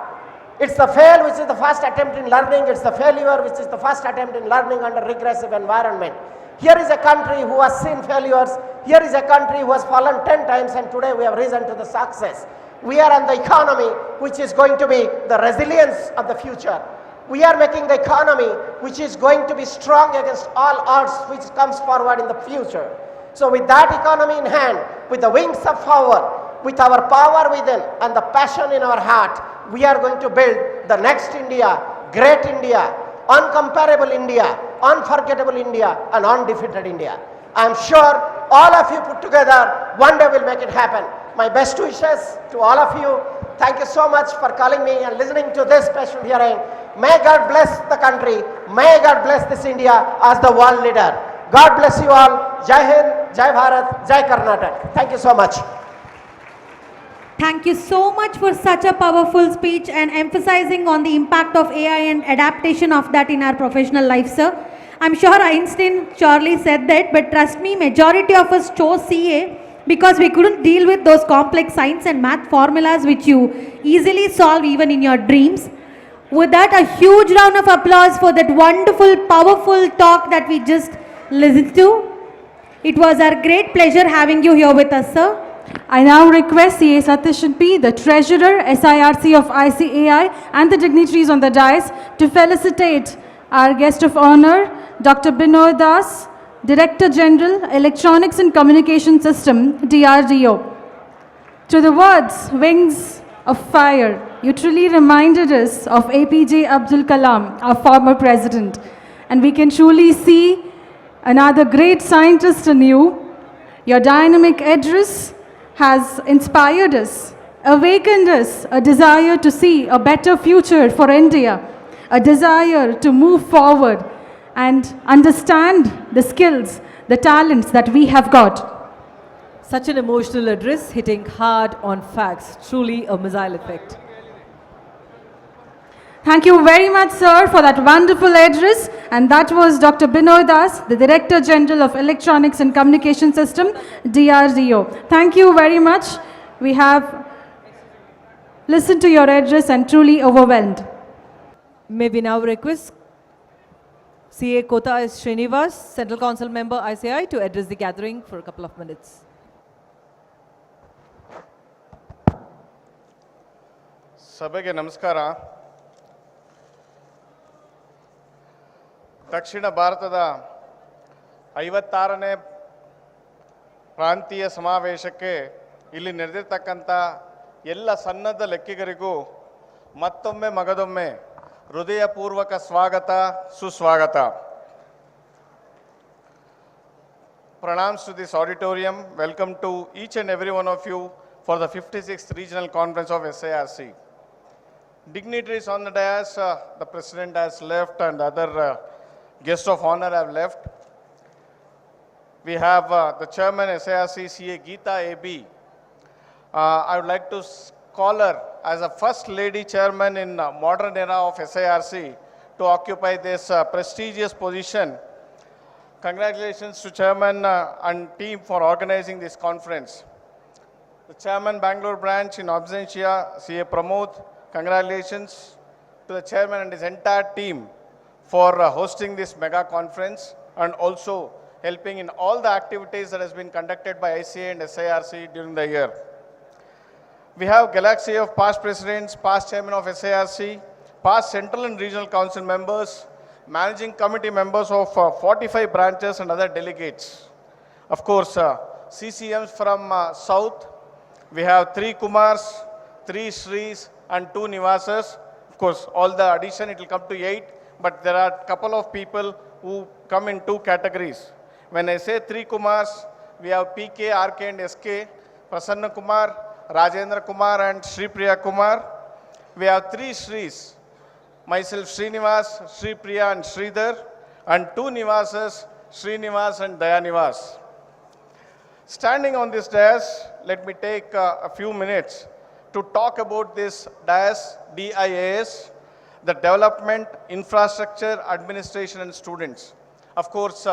It's the fail which is the first attempt in learning. It's the failure which is the first attempt in learning under regressive environment. Here is a country who has seen failures. Here is a country who has fallen 10 times and today we have risen to the success. We are on the economy which is going to be the resilience of the future. We are making the economy which is going to be strong against all odds which comes forward in the future. So with that economy in hand, with the wings of power, with our power within and the passion in our heart, we are going to build the next India, great India, uncomparable India, unforgettable India, and undefeated India. I am sure all of you put together, one day will make it happen. My best wishes to all of you. Thank you so much for calling me and listening to this special hearing. May God bless the country. May God bless this India as the world leader. God bless you all. Jai Hind, Jai Bharat, Jai Karnataka. Thank you so much. Thank you so much for such a powerful speech and emphasizing on the impact of AI and adaptation of that in our professional life, sir. I'm sure Einstein surely said that, but trust me, majority of us chose CA because we couldn't deal with those complex science and math formulas which you easily solve even in your dreams. With that, a huge round of applause for that wonderful, powerful talk that we just listened to. It was our great pleasure having you here with us, sir. I now request CA Satishan P, the Treasurer, SIRC of ICAI, and the dignitaries on the dais to felicitate our guest of honor, Dr. Binoy Das, Director General, Electronics and Communication System, DRDO. To the words, wings of fire, you truly reminded us of APJ Abdul Kalam, our former president. And we can truly see another great scientist in you. Your dynamic address has inspired us, awakened us a desire to see a better future for India, a desire to move forward and understand the skills, the talents that we have got. Such an emotional address hitting hard on facts, truly a missile effect. Thank you very much, sir, for that wonderful address. And that was Dr. Binoy Das, the Director General of Electronics and Communication System, DRDO. Thank you very much. We have listened to your address and truly overwhelmed. May we now request CA Kota S. Srinivas, Central Council Member ICI, to address the gathering for a couple of minutes. ಸಭೆಗೆ ನಮಸ್ಕಾರ. ದಕ್ಷಿಣ ಭಾರತದ 56ನೇ ಪ್ರಾಂತೀಯ ಸಮಾವೇಶಕ್ಕೆ ಇಲ್ಲಿ ನೆರೆದಿರ್ತಕ್ಕಂಥ ಎಲ್ಲ ಸನ್ನದ್ಧ ಲೆಕ್ಕಿಗರಿಗೂ ಮತ್ತೊಮ್ಮೆ ಮಗದೊಮ್ಮೆ ಹೃದಯಪೂರ್ವಕ ಸ್ವಾಗತ, ಸುಸ್ವಾಗತ. Pranams to this auditorium. Welcome to each and every one of you for the 56th Regional Conference of SIRC. Dignitaries on the dais, the President has left and other guests of honor have left. We have the Chairman SIRC, CA Geeta AB. I would like to call her as a First Lady Chairman in modern era of SIRC to occupy this prestigious position. Congratulations to Chairman and team for organizing this conference. The Chairman Bangalore branch in absentia, CA Pramod, congratulations to the Chairman and his entire team for hosting this mega conference and also helping in all the activities that has been conducted by ICA and SIRC during the year. We have galaxy of past presidents, past chairmen of SIRC, past central and regional council members, managing committee members of 45 branches and other delegates. Of course, CCMs from South, we have 3 Kumars, 3 Sris and 2 Nivasas. Of course, all the addition, it will come to 8, but there are a couple of people who come in 2 categories. When I say 3 Kumars, we have PK, RK and SK, Prasanna Kumar, Rajendra Kumar and Sri Priya Kumar. We have 3 Sris, myself Srinivas, Sri Priya and Sridhar, and 2 Nivasas, Srinivas and Dayanivas. Standing on this dais, let me take a few minutes to talk about this DIAS, DIAS, the Development, Infrastructure, Administration and Students. Of course,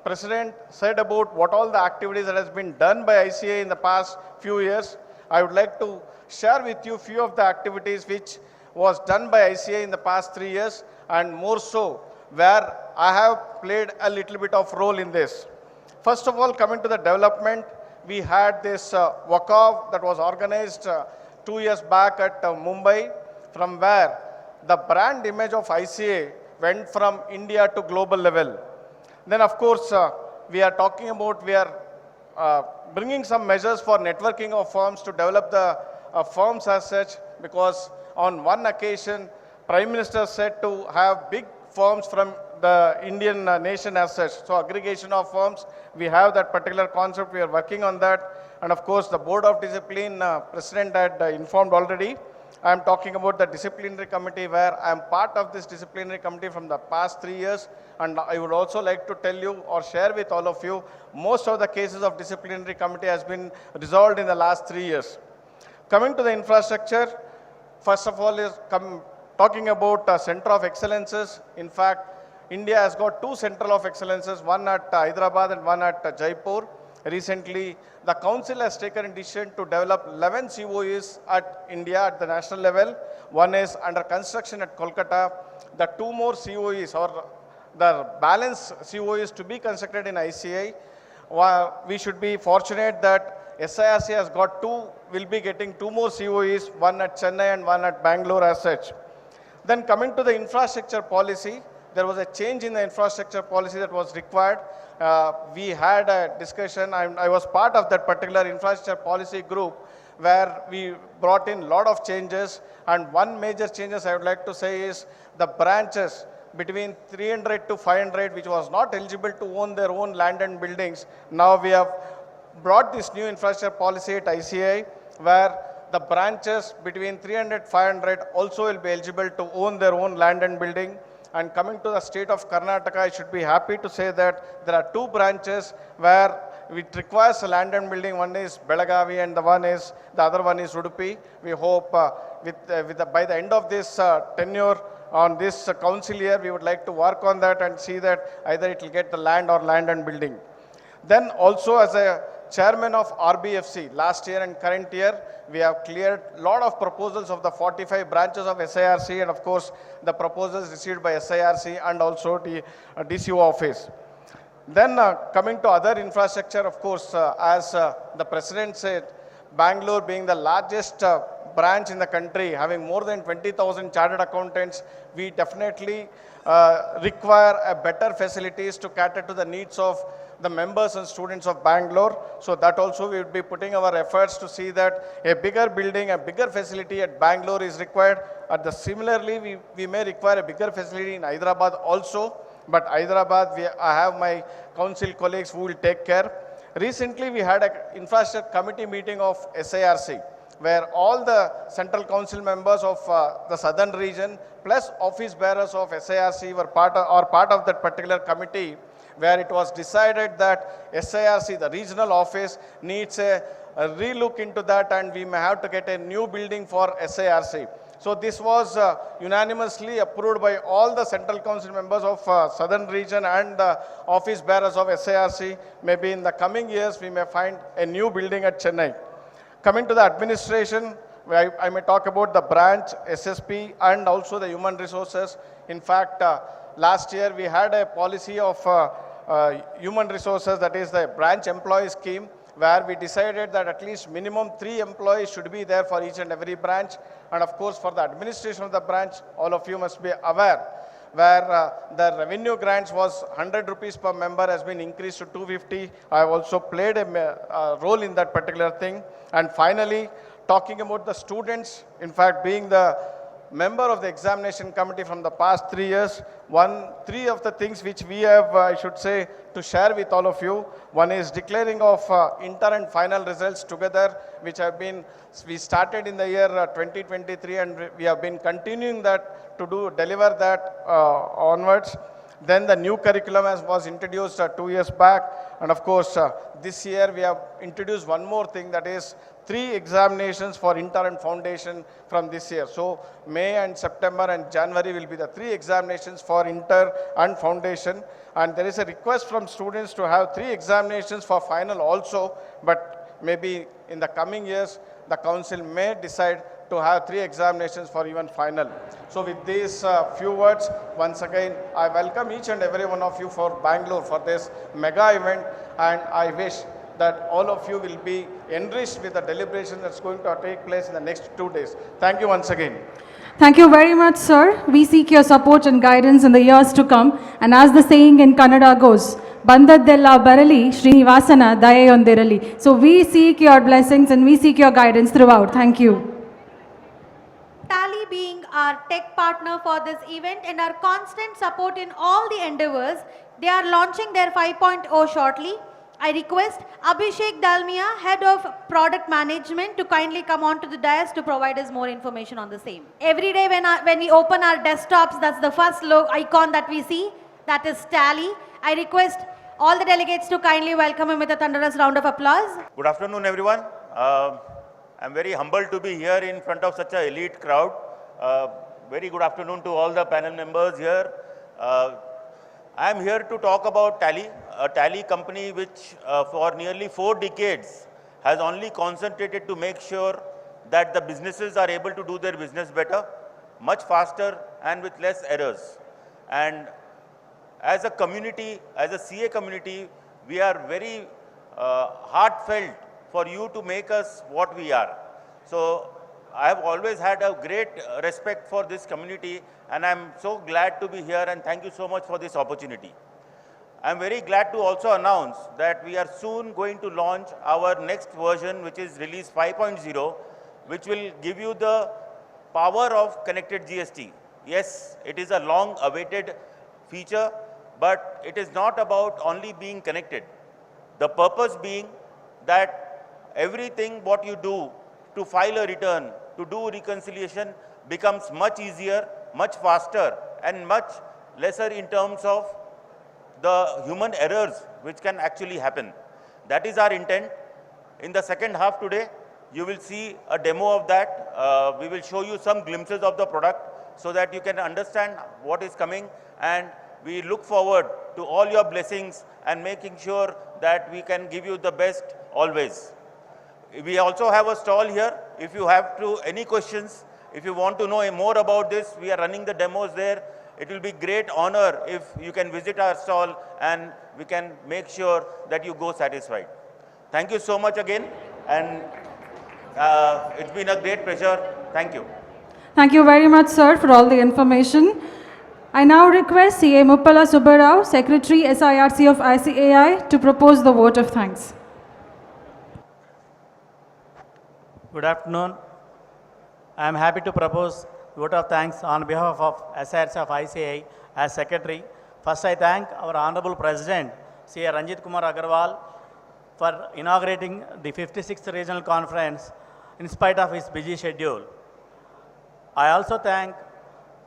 President said about what all the activities that has been done by ICA in the past few years. I would like to share with you few of the activities which was done by ICA in the past 3 years and more so where I have played a little bit of role in this. First of all, coming to the development, we had this walkout that was organized 2 years back at Mumbai, from where the brand image of ICA went from India to global level. Then of course, we are talking about, we are bringing some measures for networking of firms to develop the firms as such, because on one occasion, Prime Minister said to have big firms from the Indian nation as such. So aggregation of firms, we have that particular concept, we are working on that. And of course, the Board of Discipline President had informed already. I am talking about the disciplinary committee, where I am part of this disciplinary committee from the past 3 years. And I would also like to tell you or share with all of you, most of the cases of disciplinary committee has been resolved in the last 3 years. Coming to the infrastructure, first of all is talking about Center of Excellences. In fact, India has got 2 Center of Excellences, one at Hyderabad and one at Jaipur. Recently, the Council has taken a decision to develop 11 COEs at India at the national level. One is under construction at Kolkata. The 2 more COEs, or the balance COEs, to be constructed in ICI. We should be fortunate that SIRC has got 2, will be getting 2 more COEs, one at Chennai and one at Bangalore as such. Then coming to the infrastructure policy, there was a change in the infrastructure policy that was required. We had a discussion, I was part of that particular infrastructure policy group, where we brought in a lot of changes. And one major changes I would like to say is the branches between 300 to 500, which was not eligible to own their own land and buildings. Now we have brought this new infrastructure policy at ICI, where the branches between 300 500 also will be eligible to own their own land and building. And coming to the state of Karnataka, I should be happy to say that there are 2 branches where it requires a land and building. One is Belagavi and the other one is Udupi. We hope by the end of this tenure on this council year, we would like to work on that and see that either it will get the land or land and building. Then also, as a chairman of RBFC, last year and current year, we have cleared a lot of proposals of the 45 branches of SIRC, and of course, the proposals received by SIRC and also the DCO office. Then coming to other infrastructure, of course, as the President said, Bangalore being the largest branch in the country, having more than 20,000 chartered accountants, we definitely require a better facilities to cater to the needs of the members and students of Bangalore. So that also we would be putting our efforts to see that a bigger building, a bigger facility at Bangalore is required. Similarly, we may require a bigger facility in Hyderabad also. But Hyderabad, I have my council colleagues who will take care. Recently, we had an infrastructure committee meeting of SIRC, where all the central council members of the southern region plus office bearers of SIRC were part of that particular committee, where it was decided that SIRC, the regional office, needs a relook into that, and we may have to get a new building for SIRC. So this was unanimously approved by all the central council members of southern region and the office bearers of SIRC. Maybe in the coming years, we may find a new building at Chennai. Coming to the administration, I may talk about the branch, SSP, and also the human resources. In fact, last year we had a policy of human resources, that is the branch employee scheme, where we decided that at least minimum 3 employees should be there for each and every branch. And of course, for the administration of the branch, all of you must be aware, where the revenue grants was 100 rupees per member has been increased to 250. I have also played a role in that particular thing. And finally, talking about the students, in fact, being the member of the examination committee from the past 3 years, 3 of the things which we have, I should say, to share with all of you. One is declaring of inter and final results together, which we started in the year 2023, and we have been continuing that to deliver that onwards. Then the new curriculum was introduced 2 years back. And of course, this year we have introduced one more thing, that is 3 examinations for inter and foundation from this year. So May and September and January will be the 3 examinations for inter and foundation. And there is a request from students to have 3 examinations for final also. But maybe in the coming years, the council may decide to have 3 examinations for even final. So with these few words, once again, I welcome each and every one of you for Bangalore for this mega event, and I wish that all of you will be enriched with the deliberation that's going to take place in the next 2 days. Thank you once again. Thank you very much, sir. We seek your support and guidance in the years to come. And as the saying in Kannada goes, Bandadella Barali, Srinivasana Dayayondirali. So we seek your blessings and we seek your guidance throughout. Thank you. Tally being our tech partner for this event and our constant support in all the endeavors, they are launching their 5.0 shortly. I request Abhishek Dalmia, Head of Product Management, to kindly come on to the dais to provide us more information on the same. Every day when we open our desktops, that's the first icon that we see, that is Tally. I request all the delegates to kindly welcome him with a thunderous round of applause. Good afternoon, everyone. I'm very humbled to be here in front of such an elite crowd. Very good afternoon to all the panel members here. I'm here to talk about Tally, a Tally company which for nearly 4 decades has only concentrated to make sure that the businesses are able to do their business better, much faster and with less errors. And as a community, as a CA community, we are very heartfelt for you to make us what we are. So I have always had a great respect for this community, and I'm so glad to be here, and thank you so much for this opportunity. I'm very glad to also announce that we are soon going to launch our next version, which is release 5.0, which will give you the power of connected GST. Yes, it is a long awaited feature, but it is not about only being connected. The purpose being that everything what you do to file a return, to do reconciliation becomes much easier, much faster, and much lesser in terms of the human errors which can actually happen. That is our intent. In the second half today, you will see a demo of that. We will show you some glimpses of the product so that you can understand what is coming, and we look forward to all your blessings and making sure that we can give you the best always. We also have a stall here. If you have any questions, if you want to know more about this, we are running the demos there. It will be great honor if you can visit our stall and we can make sure that you go satisfied. Thank you so much again, and it's been a great pleasure. Thank you. Thank you very much, sir, for all the information. I now request CA Muppala Subbarao, Secretary SIRC of ICAI, to propose the vote of thanks. Good afternoon. I am happy to propose vote of thanks on behalf of SIRC of ICAI as Secretary. First, I thank our Honorable President, CA Ranjeet Agarwal, for inaugurating the 56th Regional Conference in spite of his busy schedule. I also thank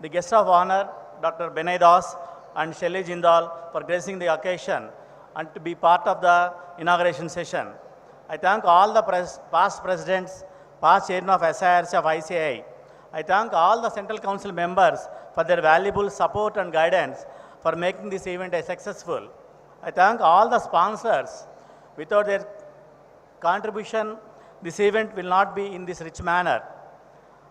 the guest of honor, Dr. Benay Das and Shelly Jindal, for gracing the occasion and to be part of the inauguration session. I thank all the past presidents, past chairman of SIRC of ICAI. I thank all the Central Council members for their valuable support and guidance for making this event a successful. I thank all the sponsors. Without their contribution, this event will not be in this rich manner.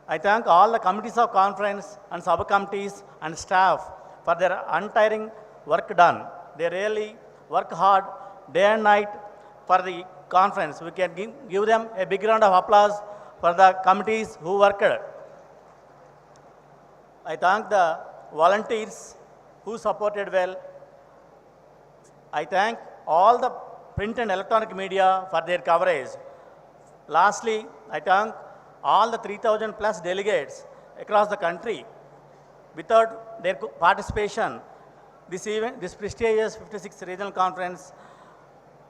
I thank all the committees of conference and sub-committees and staff for their untiring work done. They really work hard day and night for the conference. We can give them a big round of applause for the committees who worked. I thank the volunteers who supported well. I thank all the print and electronic media for their coverage. Lastly, I thank all the 3,000 plus delegates across the country. Without their participation, this event, this prestigious 56th Regional Conference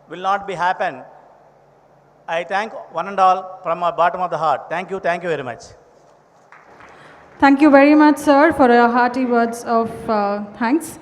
will not be happen. I thank one and all from my bottom of the heart. Thank you very much. Thank you very much, sir, for your hearty words of thanks.